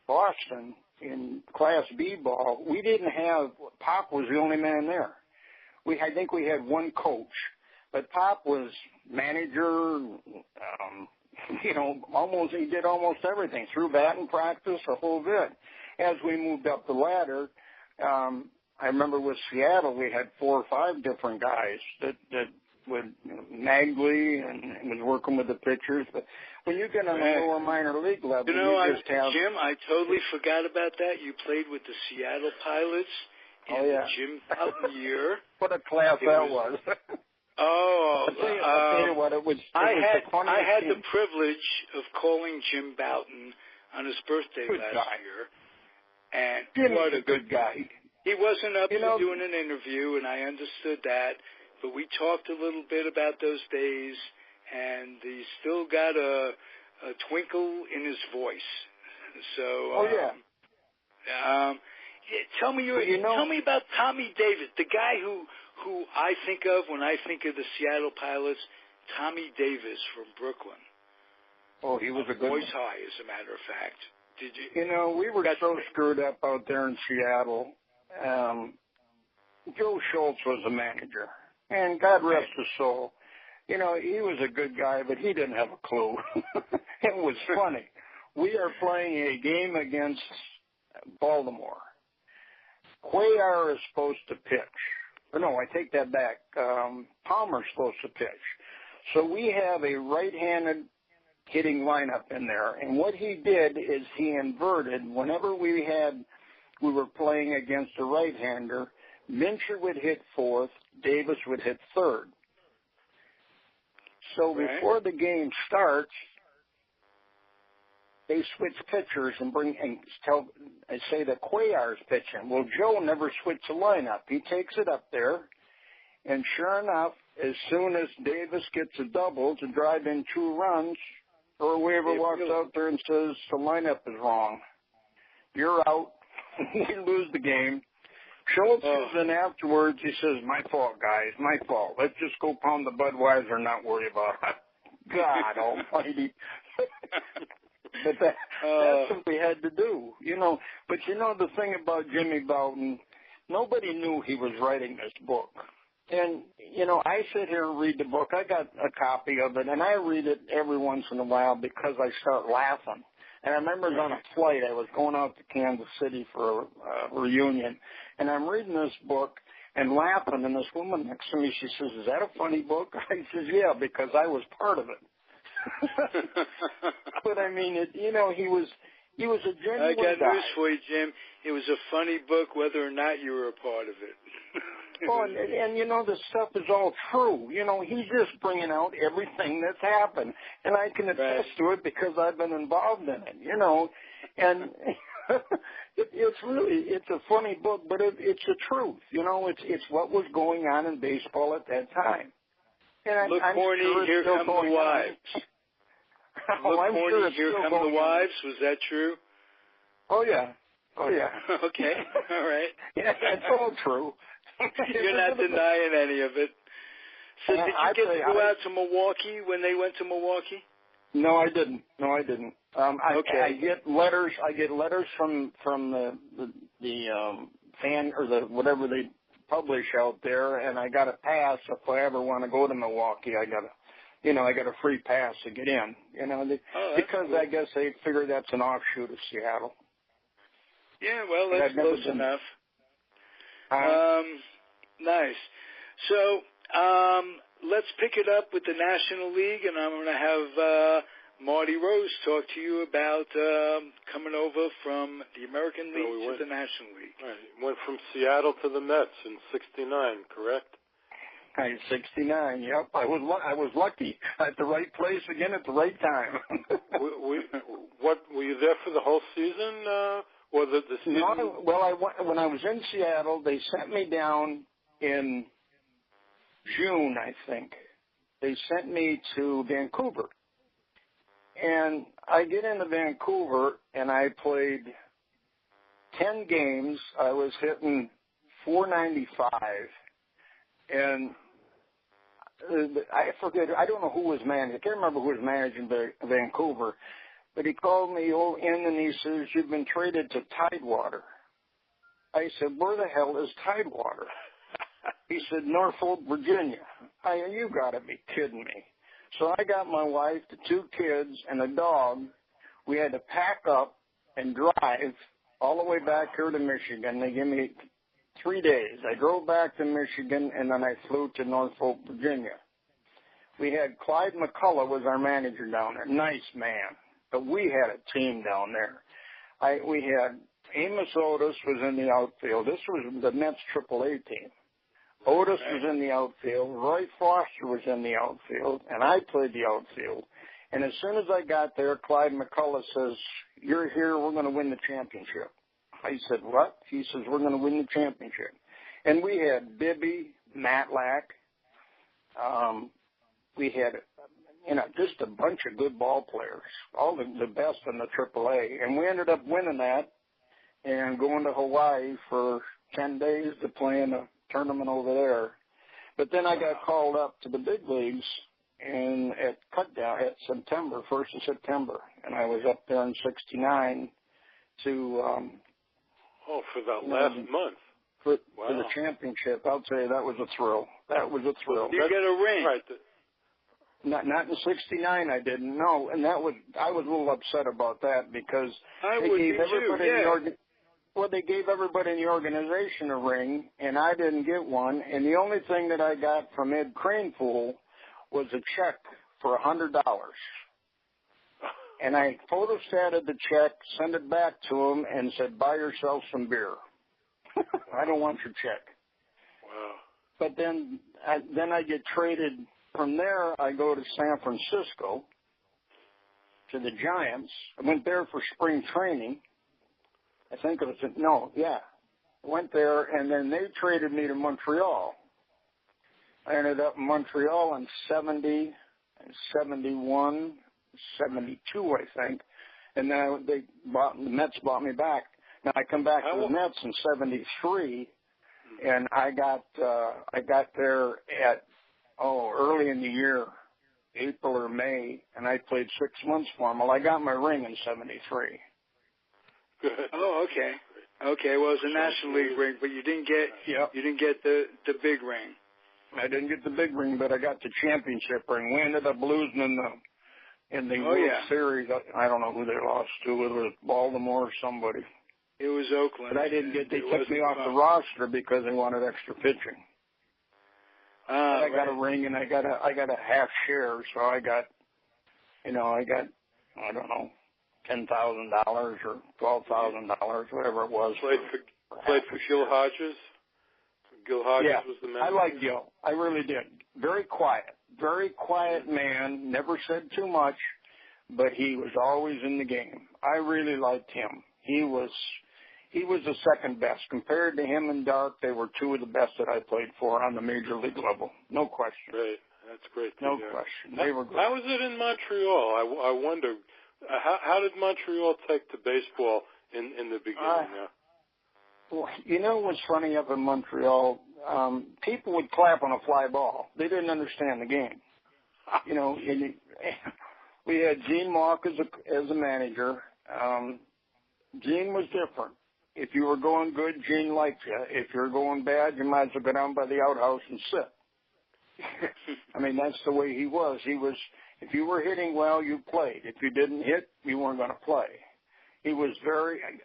[SPEAKER 3] Boston in Class B ball, we didn't have, Pop was the only man there. I think we had 1 coach, but Pop was manager, he did almost everything, through batting practice, a whole bit. As we moved up the ladder, I remember with Seattle, we had 4 or 5 different guys that would, Magley and was working with the pitchers. But when you get on the lower minor league level,
[SPEAKER 1] Jim, I totally forgot about that. You played with the Seattle Pilots in the Jim Bouton year.
[SPEAKER 3] What a class that was.
[SPEAKER 1] Oh,
[SPEAKER 3] I'll tell you what, I
[SPEAKER 1] had the privilege of calling Jim Bouton on his birthday last year, and
[SPEAKER 3] what a good guy.
[SPEAKER 1] He wasn't up to doing an interview, and I understood that, but we talked a little bit about those days, and he still got a twinkle in his voice. So, Tell me tell me about Tommy Davis, the guy who I think of when I think of the Seattle Pilots, Tommy Davis from Brooklyn.
[SPEAKER 3] Oh, he was a good
[SPEAKER 1] Voice
[SPEAKER 3] one.
[SPEAKER 1] high, as a matter of fact. Did you?
[SPEAKER 3] You know, we were so screwed up out there in Seattle. Joe Schultz was the manager, and God rest his soul. You know, he was a good guy, but he didn't have a clue. It was funny. We are playing a game against Baltimore. Cuellar is supposed to pitch. No, I take that back. Palmer's supposed to pitch. So we have a right-handed hitting lineup in there. And what he did is he inverted. Whenever we were playing against a right-hander, Mincher would hit fourth, Davis would hit third. So before the game starts, they switch pitchers and say that Cuellar's pitching. Well, Joe never switched the lineup. He takes it up there, and sure enough, as soon as Davis gets a double to drive in 2 runs, Earl Weaver walks out there and says, the lineup is wrong. You're out. We lose the game. Schultz comes in afterwards. He says, my fault, guys, my fault. Let's just go pound the Budweiser and not worry about it. God almighty. But that's what we had to do, you know. But you know the thing about Jimmy Bouton, nobody knew he was writing this book. And, you know, I sit here and read the book. I got a copy of it, and I read it every once in a while because I start laughing. And I remember on a flight, I was going out to Kansas City for a reunion, and I'm reading this book and laughing, and this woman next to me, she says, is that a funny book? I says, yeah, because I was part of it. But I mean, you know, he was a genuine guy.
[SPEAKER 1] I got news for you, Jim. It was a funny book, whether or not you were a part of it.
[SPEAKER 3] And you know, the stuff is all true. You know, he's just bringing out everything that's happened, and I can attest to it because I've been involved in it. You know, and it's a funny book, but it's the truth. You know, it's what was going on in baseball at that time. And
[SPEAKER 1] Look,
[SPEAKER 3] I'm
[SPEAKER 1] Horny,
[SPEAKER 3] sure
[SPEAKER 1] here come the wives. Look, Horny, here come the wives. Was that true?
[SPEAKER 3] Oh, yeah. Oh, yeah.
[SPEAKER 1] Okay. All right.
[SPEAKER 3] Yeah, it's all true.
[SPEAKER 1] You're not denying any of it. So did you get to go out to Milwaukee when they went to Milwaukee?
[SPEAKER 3] No, I didn't.
[SPEAKER 1] Okay.
[SPEAKER 3] I get letters. from the fan or the whatever they publish out there, and I got a pass if I ever want to go to Milwaukee. I got a free pass to get in. You know, because cool. I guess they figure that's an offshoot of Seattle.
[SPEAKER 1] Yeah, well, that's close enough. Nice. So let's pick it up with the National League, and I'm going to have Marty Rose talk to you about coming over from the American League to the National League.
[SPEAKER 2] Right. Went from Seattle to the Mets in '69, correct?
[SPEAKER 3] In '69, yep. I was lucky at the right place again at the right time.
[SPEAKER 2] What were you there for the whole season? Or the season?
[SPEAKER 3] No, when I was in Seattle, they sent me down in June, I think. They sent me to Vancouver. And I get into Vancouver, and I played 10 games. I was hitting .495. And I forget, I don't know who was managing. I can't remember who was managing Vancouver. But he called me in and he says, you've been traded to Tidewater. I said, where the hell is Tidewater? He said, Norfolk, Virginia. You got to be kidding me. So I got my wife, the 2 kids, and a dog. We had to pack up and drive all the way back here to Michigan. They gave me 3 days. I drove back to Michigan, and then I flew to Norfolk, Virginia. We had Clyde McCullough was our manager down there. Nice man. But we had a team down there. We had Amos Otis was in the outfield. This was the Mets AAA team. Otis was in the outfield. Roy Foster was in the outfield, and I played the outfield. And as soon as I got there, Clyde McCullough says, you're here, we're going to win the championship. I said, what? He says, we're going to win the championship. And we had Bibby, Matlack. We had, just a bunch of good ball players, all the best in the AAA. And we ended up winning that. and going to Hawaii for 10 days to play in a tournament over there. But then I got called up to the big leagues at Cutdown at September, 1st of September, and I was up there in '69 to
[SPEAKER 2] for that last month.
[SPEAKER 3] For the championship. I'll tell you, that was a thrill. That was a thrill.
[SPEAKER 1] You get a ring.
[SPEAKER 2] Right.
[SPEAKER 3] Not in '69, I didn't. No, and I was a little upset about that because they gave everybody in the organization a ring, and I didn't get one. And the only thing that I got from Ed Cranepool was a check for $100. And I photostated the check, sent it back to him, and said, "Buy yourself some beer. I don't want your check."
[SPEAKER 2] Wow.
[SPEAKER 3] But then I get traded. From there, I go to San Francisco to the Giants. I went there for spring training. I think it was, I went there, and then they traded me to Montreal. I ended up in Montreal in 70, 71, 72, I think. And then the Mets bought me back. Now, I come back to the Mets in 73, and I got there at, early in the year, April or May, and I played 6 months for them. Well, I got my ring in 73.
[SPEAKER 2] Good.
[SPEAKER 1] Oh, okay. Okay, well, it's a National League ring, but you didn't get the big ring.
[SPEAKER 3] I didn't get the big ring, but I got the championship ring. We ended up losing in the World Series. I don't know who they lost to. It was Baltimore or somebody.
[SPEAKER 1] It was Oakland.
[SPEAKER 3] But I didn't get. They took me off the roster because they wanted extra pitching. I got a ring and I got a half share, so I got I don't know, $10,000 or $12,000, whatever it was.
[SPEAKER 2] Played for Gil Hodges. Gil Hodges was the man.
[SPEAKER 3] I like Gil. I really did. Very quiet man. Never said too much, but he was always in the game. I really liked him. He was the second best. Compared to him and Dark, they were two of the best that I played for on the major league level. No question.
[SPEAKER 2] Great. That's great.
[SPEAKER 3] No question. They were good.
[SPEAKER 2] How was it in Montreal? I wonder, how did Montreal take to baseball in the beginning?
[SPEAKER 3] Well, you know what's funny up in Montreal? People would clap on a fly ball. They didn't understand the game. We had Gene Mauch as a manager. Gene was different. If you were going good, Gene liked you. If you were going bad, you might as well go down by the outhouse and sit. I mean, that's the way he was. If you were hitting well, you played. If you didn't hit, you weren't going to play. He was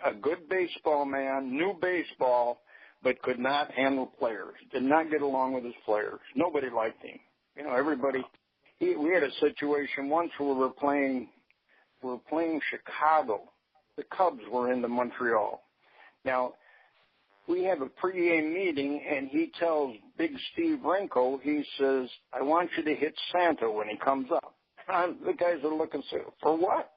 [SPEAKER 3] a good baseball man, knew baseball, but could not handle players. Did not get along with his players. Nobody liked him. Everybody. We had a situation once where we were playing Chicago. The Cubs were into Montreal. Now, we have a pregame meeting, and he tells Big Steve Renko, he says, "I want you to hit Santa when he comes up." The guys are looking, for what?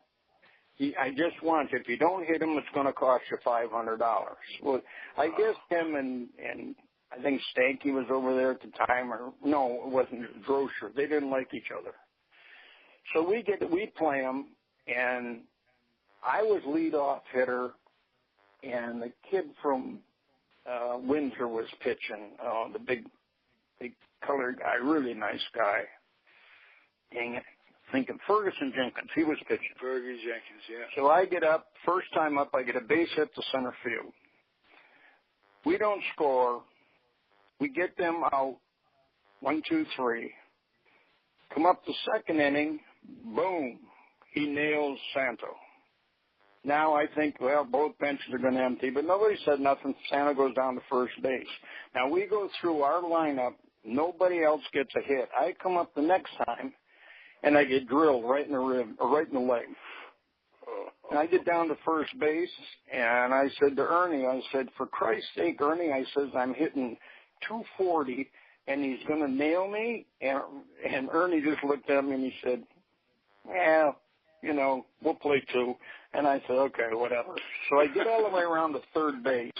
[SPEAKER 3] I just want you. If you don't hit him, it's going to cost you $500. Well, I guess him and I think Stanky was over there at the time, or no, it wasn't Grosher. They didn't like each other. So we play them, and I was leadoff hitter, and the kid from Windsor was pitching. The big colored guy, really nice guy. Dang it. Thinking Ferguson Jenkins, he was pitching.
[SPEAKER 1] Fergie Jenkins, yeah.
[SPEAKER 3] So I get up, first time up, I get a base hit to center field. We don't score. We get them out, 1, 2, 3. Come up the second inning, boom, he nails Santo. Now I think, both benches are going to empty, but nobody said nothing. Santa goes down to first base. Now we go through our lineup. Nobody else gets a hit. I come up the next time, and I get drilled right in the rib, or right in the leg. And I get down to first base, and I said to Ernie, I said, "For Christ's sake, Ernie," I says, "I'm hitting 240, and he's going to nail me." And Ernie just looked at me, and he said, "Yeah, we'll play 2. And I said, "Okay, whatever." So I get all the way around to third base,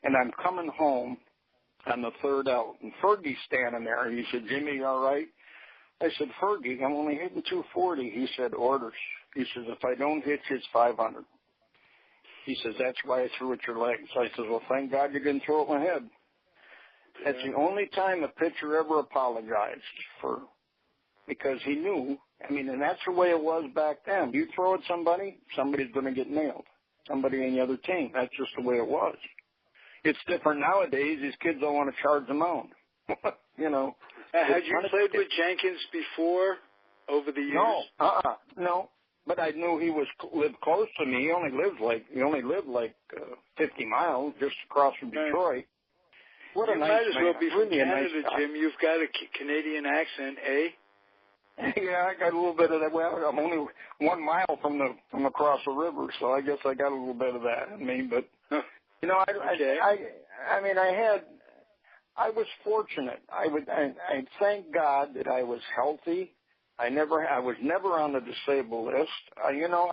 [SPEAKER 3] and I'm coming home on the third out. And Fergie's standing there. He said, "Jimmy, you all right?" I said, "Fergie, I'm only hitting 240. He said, "Orders." He says, "If I don't hit you, it's 500. He says, that's why I threw at your leg. So I says, well, thank God you didn't throw it at my head. That's the only time a pitcher ever apologized because he knew. I mean, and that's the way it was back then. You throw at somebody, somebody's going to get nailed. Somebody on the other team. That's just the way it was. It's different nowadays. These kids don't want to charge the mound. You know.
[SPEAKER 1] Had you played with Jenkins before, over the years?
[SPEAKER 3] No. But I knew he lived close to me. He only lived like 50 miles just across from Detroit. What a
[SPEAKER 1] you
[SPEAKER 3] nice
[SPEAKER 1] might as well
[SPEAKER 3] man.
[SPEAKER 1] be from
[SPEAKER 3] Really
[SPEAKER 1] Canada,
[SPEAKER 3] nice
[SPEAKER 1] Jim. You've got a Canadian accent, eh?
[SPEAKER 3] Yeah, I got a little bit of that. Well, I'm only 1 mile from across the river, so I guess I got a little bit of that in me. But you know, I was fortunate. I thank God that I was healthy. I was never on the disabled list. I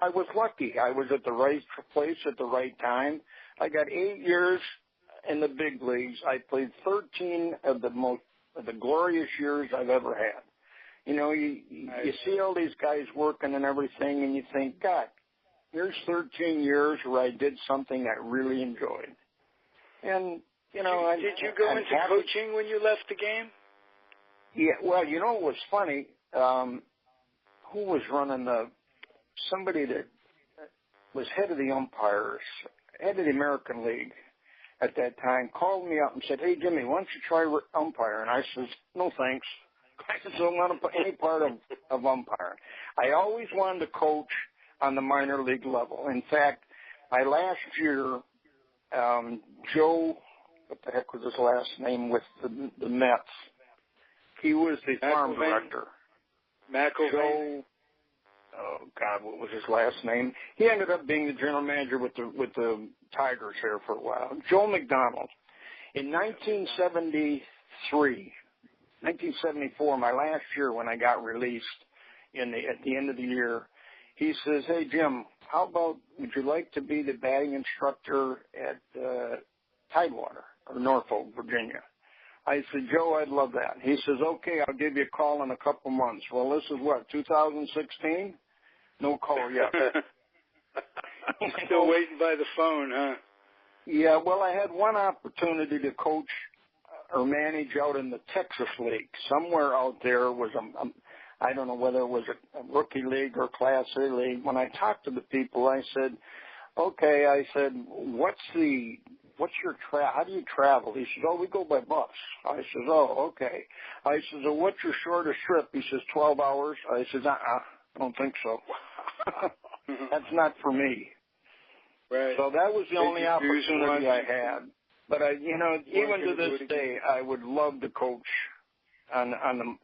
[SPEAKER 3] was lucky. I was at the right place at the right time. I got 8 years in the big leagues. I played 13 of the glorious years I've ever had. You know, you see all these guys working and everything, and you think, God, here's 13 years where I did something I really enjoyed. And, you know,
[SPEAKER 1] did you go into coaching when you left the game?
[SPEAKER 3] Yeah, well, you know, it was funny. Who was running somebody that was head of the umpires, head of the American League at that time, called me up and said, hey, Jimmy, why don't you try umpire? And I says, no, thanks. I don't want to put any part of umpiring. I always wanted to coach on the minor league level. In fact, last year, Joe, what the heck was his last name with the Mets? He was the farm director.
[SPEAKER 1] McElvain.
[SPEAKER 3] Oh God, what was his last name? He ended up being the general manager with the Tigers here for a while. Joe McDonald. In 1974, my last year when I got released at the end of the year, he says, hey, Jim, how about would you like to be the batting instructor at Tidewater or Norfolk, Virginia? I said, Joe, I'd love that. He says, okay, I'll give you a call in a couple months. Well, this is what, 2016? No call yet.
[SPEAKER 1] Still waiting by the phone, huh?
[SPEAKER 3] Yeah, well, I had one opportunity to coach or manage out in the Texas League. Somewhere out there was I don't know whether it was a rookie league or Class A league. When I talked to the people, I said, okay, how do you travel? He says, oh, we go by bus. I says, oh, okay. I says, well, what's your shortest trip? He says, 12 hours. I says, I don't think so. That's not for me.
[SPEAKER 1] Right.
[SPEAKER 3] So that was the only opportunity I had. But even to this day, I would love to coach on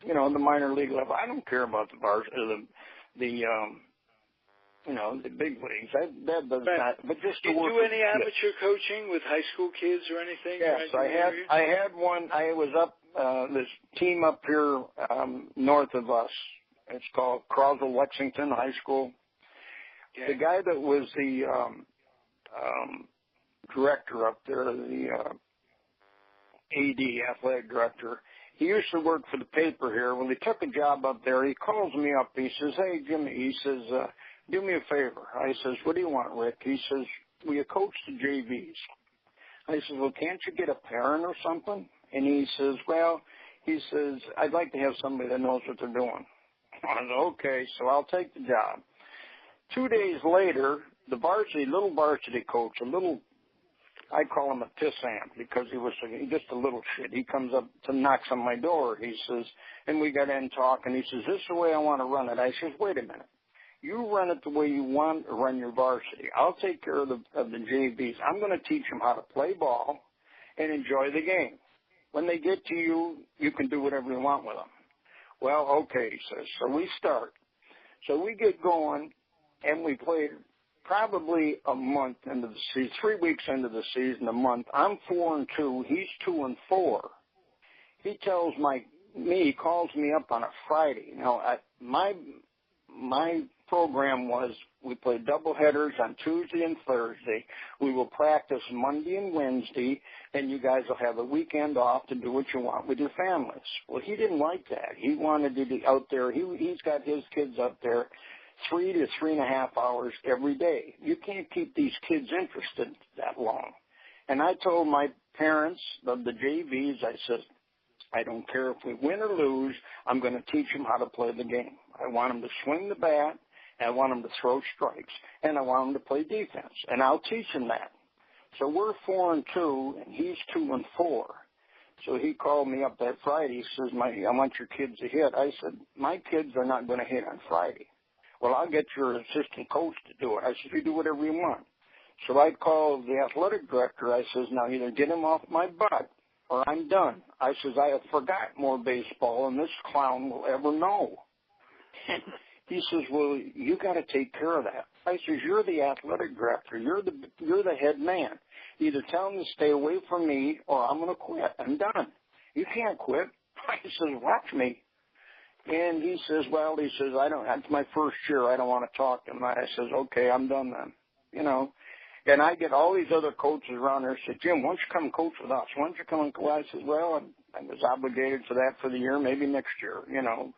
[SPEAKER 3] the minor league level. I don't care about the bars, the big leagues. That does not. But just to work.
[SPEAKER 1] Did you do any amateur coaching with high school kids or anything?
[SPEAKER 3] Yes, I had one. I was up this team up here north of us. It's called Croswell Lexington High School. Okay. The guy that was the director up there, the AD, athletic director, he used to work for the paper here. When he took a job up there, he calls me up. He says, hey, Jimmy, he says, do me a favor. I says, what do you want, Rick? He says, will you coach the JVs? I says, well, can't you get a parent or something? And he says, I'd like to have somebody that knows what they're doing. I said, okay, so I'll take the job. 2 days later, the little varsity coach, I call him a pissant because he was just a little shit. He comes up to knocks on my door. He says, and we got in talking. He says, this is the way I want to run it. I says, wait a minute. You run it the way you want to run your varsity. I'll take care of the JVs. I'm going to teach them how to play ball and enjoy the game. When they get to you, you can do whatever you want with them. Well, okay, he says. So we start. So we get going, and we played probably a month into the season, 3 weeks into the season, a month. I'm 4-2. He's 2-4. He calls me up on a Friday. Now, my program was we played doubleheaders on Tuesday and Thursday. We will practice Monday and Wednesday, and you guys will have a weekend off to do what you want with your families. Well, he didn't like that. He wanted to be out there. He's got his kids up there. 3 to 3.5 hours every day. You can't keep these kids interested that long. And I told my parents of the JVs, I said, I don't care if we win or lose, I'm going to teach them how to play the game. I want them to swing the bat, and I want them to throw strikes, and I want them to play defense, and I'll teach them that. So we're 4-2, and he's 2-4. So he called me up that Friday. He says, I want your kids to hit. I said, my kids are not going to hit on Friday. Well, I'll get your assistant coach to do it. I said, you do whatever you want. So I called the athletic director. I says, now either get him off my butt or I'm done. I says, I have forgot more baseball than this clown will ever know. He says, well, you got to take care of that. I says, you're the athletic director. You're the head man. Either tell him to stay away from me or I'm going to quit. I'm done. You can't quit. I says, watch me. And he says, well, that's my first year. I don't want to talk to him. I says, okay, I'm done then. You know. And I get all these other coaches around there say, Jim, why don't you come coach with us? Why don't you come and coach? I said, well, I was obligated for that for the year, maybe next year, you know.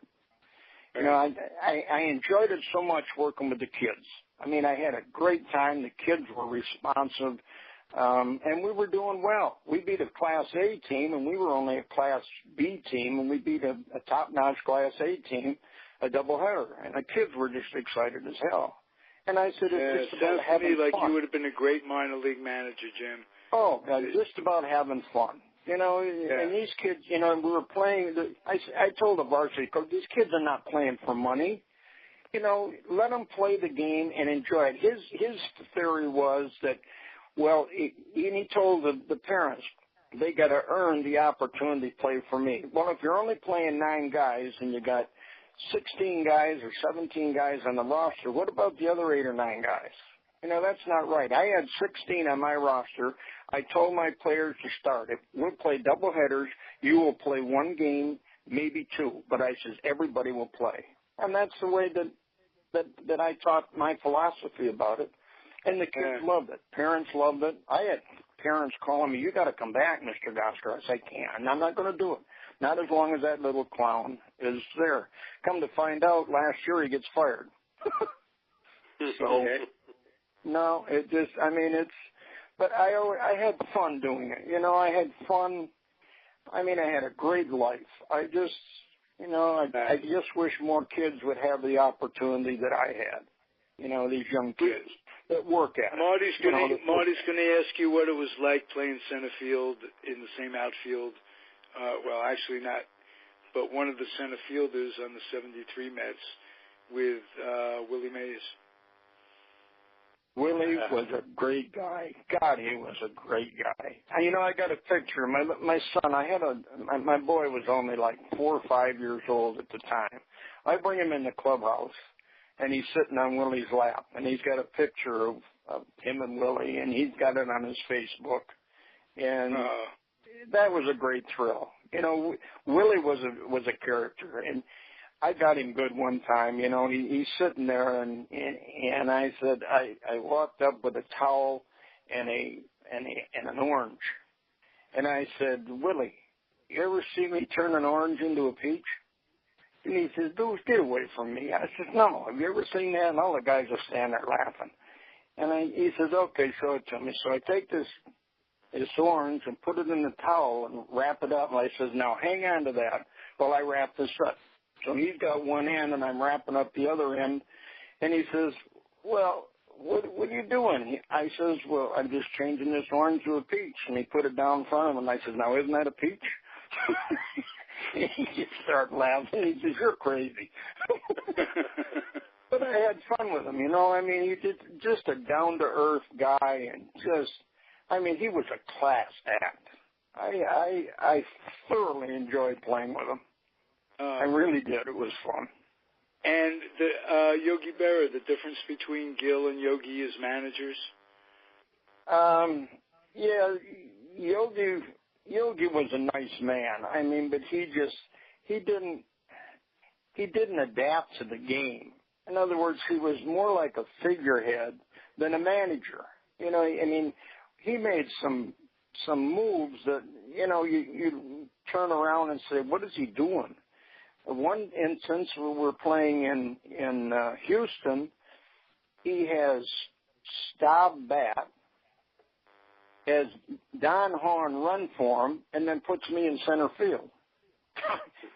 [SPEAKER 3] You know, I enjoyed it so much working with the kids. I mean, I had a great time. The kids were responsive, and we were doing well. We beat a Class A team, and we were only a Class B team, and we beat a top-notch Class A team, a doubleheader. And the kids were just excited as hell. And I said, it's just about having fun. Sounds to me like
[SPEAKER 1] you would have been a great minor league manager, Jim.
[SPEAKER 3] Oh, just about having fun. You know, and these kids, you know, we were playing. I told the varsity coach, these kids are not playing for money. You know, let them play the game and enjoy it. His theory was that, well, he told the parents, they got to earn the opportunity to play for me. Well, if you're only playing 9 guys and you got 16 guys or 17 guys on the roster, what about the other 8 or 9 guys? You know, that's not right. I had 16 on my roster. I told my players to start. If we'll play double headers, you will play 1 game, maybe 2. But I says everybody will play. And that's the way that I taught my philosophy about it. And the kids loved it. Parents loved it. I had parents calling me, you got to come back, Mr. Gosger. I said, I can't. And I'm not going to do it. Not as long as that little clown is there. Come to find out, last year he gets fired. So, no, it just, I mean, but I had fun doing it. You know, I had fun. I mean, I had a great life. I just, you know, I just wish more kids would have the opportunity that I had. You know, these young kids that work at it. Marty's
[SPEAKER 1] going to ask you what it was like playing center field in the same outfield. Well, actually not, but one of the center fielders on the 73 Mets with Willie Mays.
[SPEAKER 3] Willie was a great guy. God, he was a great guy. And, you know, I got a picture. My son, my boy was only like 4 or 5 years old at the time. I bring him in the clubhouse, and he's sitting on Willie's lap, and he's got a picture of him and Willie, and he's got it on his Facebook. And that was a great thrill. You know, Willie was a character, and I got him good one time. You know, he's sitting there, and I said, I walked up with a towel and an orange, and I said, Willie, you ever see me turn an orange into a peach? And he says, dude, get away from me. I said, no, have you ever seen that? And all the guys are standing there laughing. And he says, okay, show it to me. So I take this orange and put it in the towel and wrap it up. And I says, now hang on to that while I wrap this up. So he's got one end and I'm wrapping up the other end. And he says, well, what are you doing? I says, well, I'm just changing this orange to a peach. And he put it down in front of him. And I says, now isn't that a peach? He just started laughing. He says, you're crazy. But I had fun with him, you know. I mean, he's just a down-to-earth guy, and just, I mean, he was a class act. I thoroughly enjoyed playing with him. I really did. It was fun.
[SPEAKER 1] And the Yogi Berra, the difference between Gil and Yogi as managers?
[SPEAKER 3] Yeah, Yogi was a nice man. I mean, but he didn't adapt to the game. In other words, he was more like a figurehead than a manager. You know, I mean, he made some moves that, you know, you turn around and say, what is he doing? one instance where we're playing in Houston, he has stop bat, has Don Horn run for him, and then puts me in center field.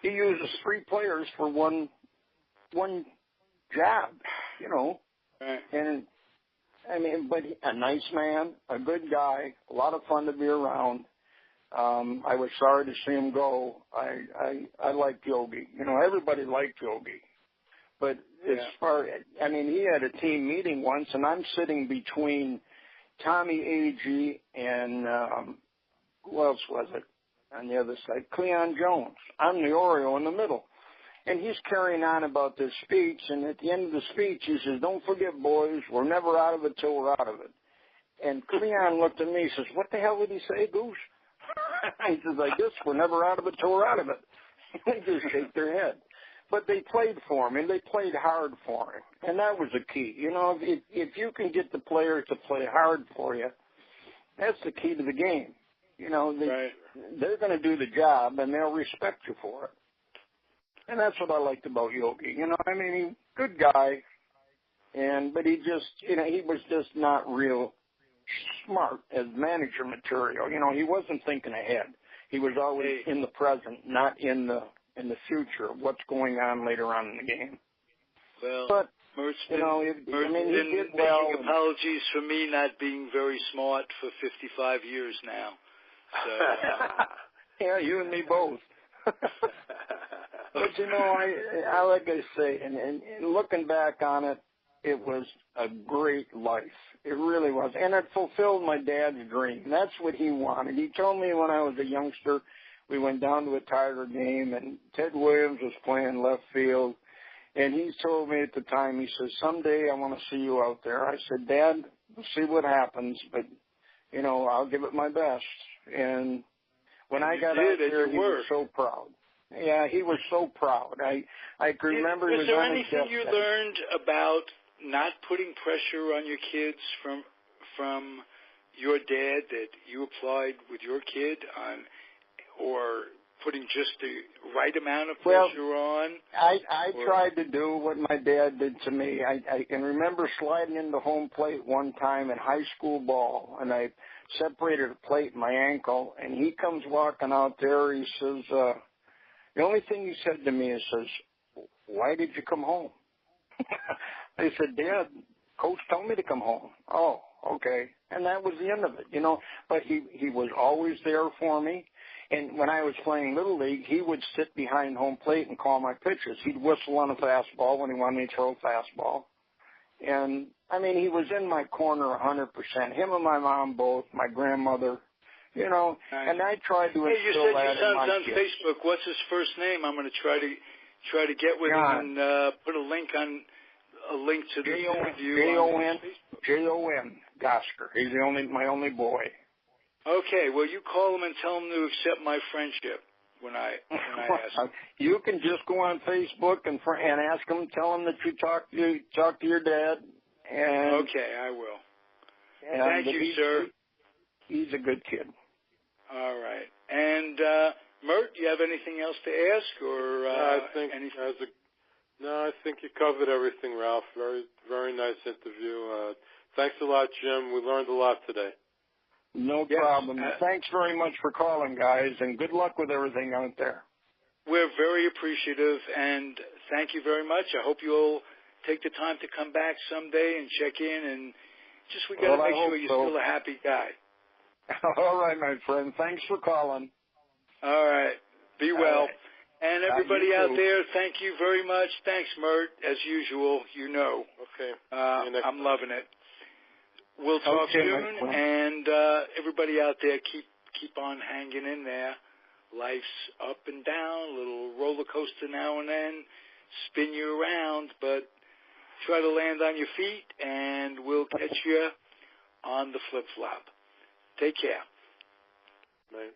[SPEAKER 3] He uses 3 players for one job, you know.
[SPEAKER 1] Right.
[SPEAKER 3] And I mean, but a nice man, a good guy, a lot of fun to be around. I was sorry to see him go. I liked Yogi. You know, everybody liked Yogi. But as far, I mean, he had a team meeting once, and I'm sitting between Tommy Agee and who else was it on the other side? Cleon Jones. I'm the Oriole in the middle. And he's carrying on about this speech, and at the end of the speech, he says, "Don't forget, boys, we're never out of it till we're out of it." And Cleon looked at me and says, "What the hell did he say, Goose?" He says, "I guess we're never out of it till we're out of it." They just shake their head. But they played for him, and they played hard for him. And that was the key. You know, if you can get the players to play hard for you, that's the key to the game. You know, they're going to do the job, and they'll respect you for it. And that's what I liked about Yogi. You know, I mean, he good guy, but he just, you know, he was just not real smart as manager material. You know, he wasn't thinking ahead. He was always in the present, not in the future of what's going on later on in the game.
[SPEAKER 1] Well,
[SPEAKER 3] but
[SPEAKER 1] Mert's
[SPEAKER 3] you know, he did well.
[SPEAKER 1] Making apologies for me not being very smart for 55 years now. So,
[SPEAKER 3] yeah, you and me both. But you know, I like I say, and looking back on it, it was a great life. It really was, and it fulfilled my dad's dream. That's what he wanted. He told me when I was a youngster, we went down to a Tiger game, and Ted Williams was playing left field, and he told me at the time, he says, "Someday I want to see you out there." I said, "Dad, we'll see what happens, but you know, I'll give it my best." And when I got out there, he was so proud. Yeah, he was so proud. I can remember he was
[SPEAKER 1] there
[SPEAKER 3] on his
[SPEAKER 1] anything you
[SPEAKER 3] deathbed.
[SPEAKER 1] learned about not putting pressure on your kids from your dad that you applied with your kid on, or putting just the right amount of pressure on?
[SPEAKER 3] I tried to do what my dad did to me. I can remember sliding into home plate one time in high school ball, and I separated a plate in my ankle, and he comes walking out there. He says, the only thing he said to me is, "Why did you come home?" I said, "Dad, Coach told me to come home." "Oh, okay." And that was the end of it, you know. But he was always there for me. And when I was playing Little League, he would sit behind home plate and call my pitches. He'd whistle on a fastball when he wanted me to throw a fastball. And, I mean, he was in my corner 100%. Him and my mom both, my grandmother, you know. Nice. And I tried to instill that in my kids.
[SPEAKER 1] Hey, you said your son's on Facebook. What's his first name? I'm going to try to get with him and put a link to the interview.
[SPEAKER 3] Jon Gosger. He's my only boy.
[SPEAKER 1] Okay, well, you call him and tell him to accept my friendship when I ask him.
[SPEAKER 3] You can just go on Facebook and ask him, tell him that you talk to your dad. And
[SPEAKER 1] okay, I will. Thank you, sir.
[SPEAKER 3] He's a good kid.
[SPEAKER 1] All right. And, Mert, do you have anything else to ask? Or
[SPEAKER 2] I think you covered everything, Ralph. Very, very nice interview. Thanks a lot, Jim. We learned a lot today.
[SPEAKER 3] No problem. Thanks very much for calling, guys, and good luck with everything out there.
[SPEAKER 1] We're very appreciative, and thank you very much. I hope you'll take the time to come back someday and check in, and we got to make sure you're still a happy guy.
[SPEAKER 3] All right, my friend. Thanks for calling.
[SPEAKER 1] All right. Be well. And everybody out there, thank you very much. Thanks, Mert, as usual, you know.
[SPEAKER 2] Okay.
[SPEAKER 1] I'm loving it. We'll talk soon, and everybody out there, keep on hanging in there. Life's up and down, a little roller coaster now and then, spin you around, but try to land on your feet, and we'll catch you on the flip-flop. Take care.
[SPEAKER 2] Right.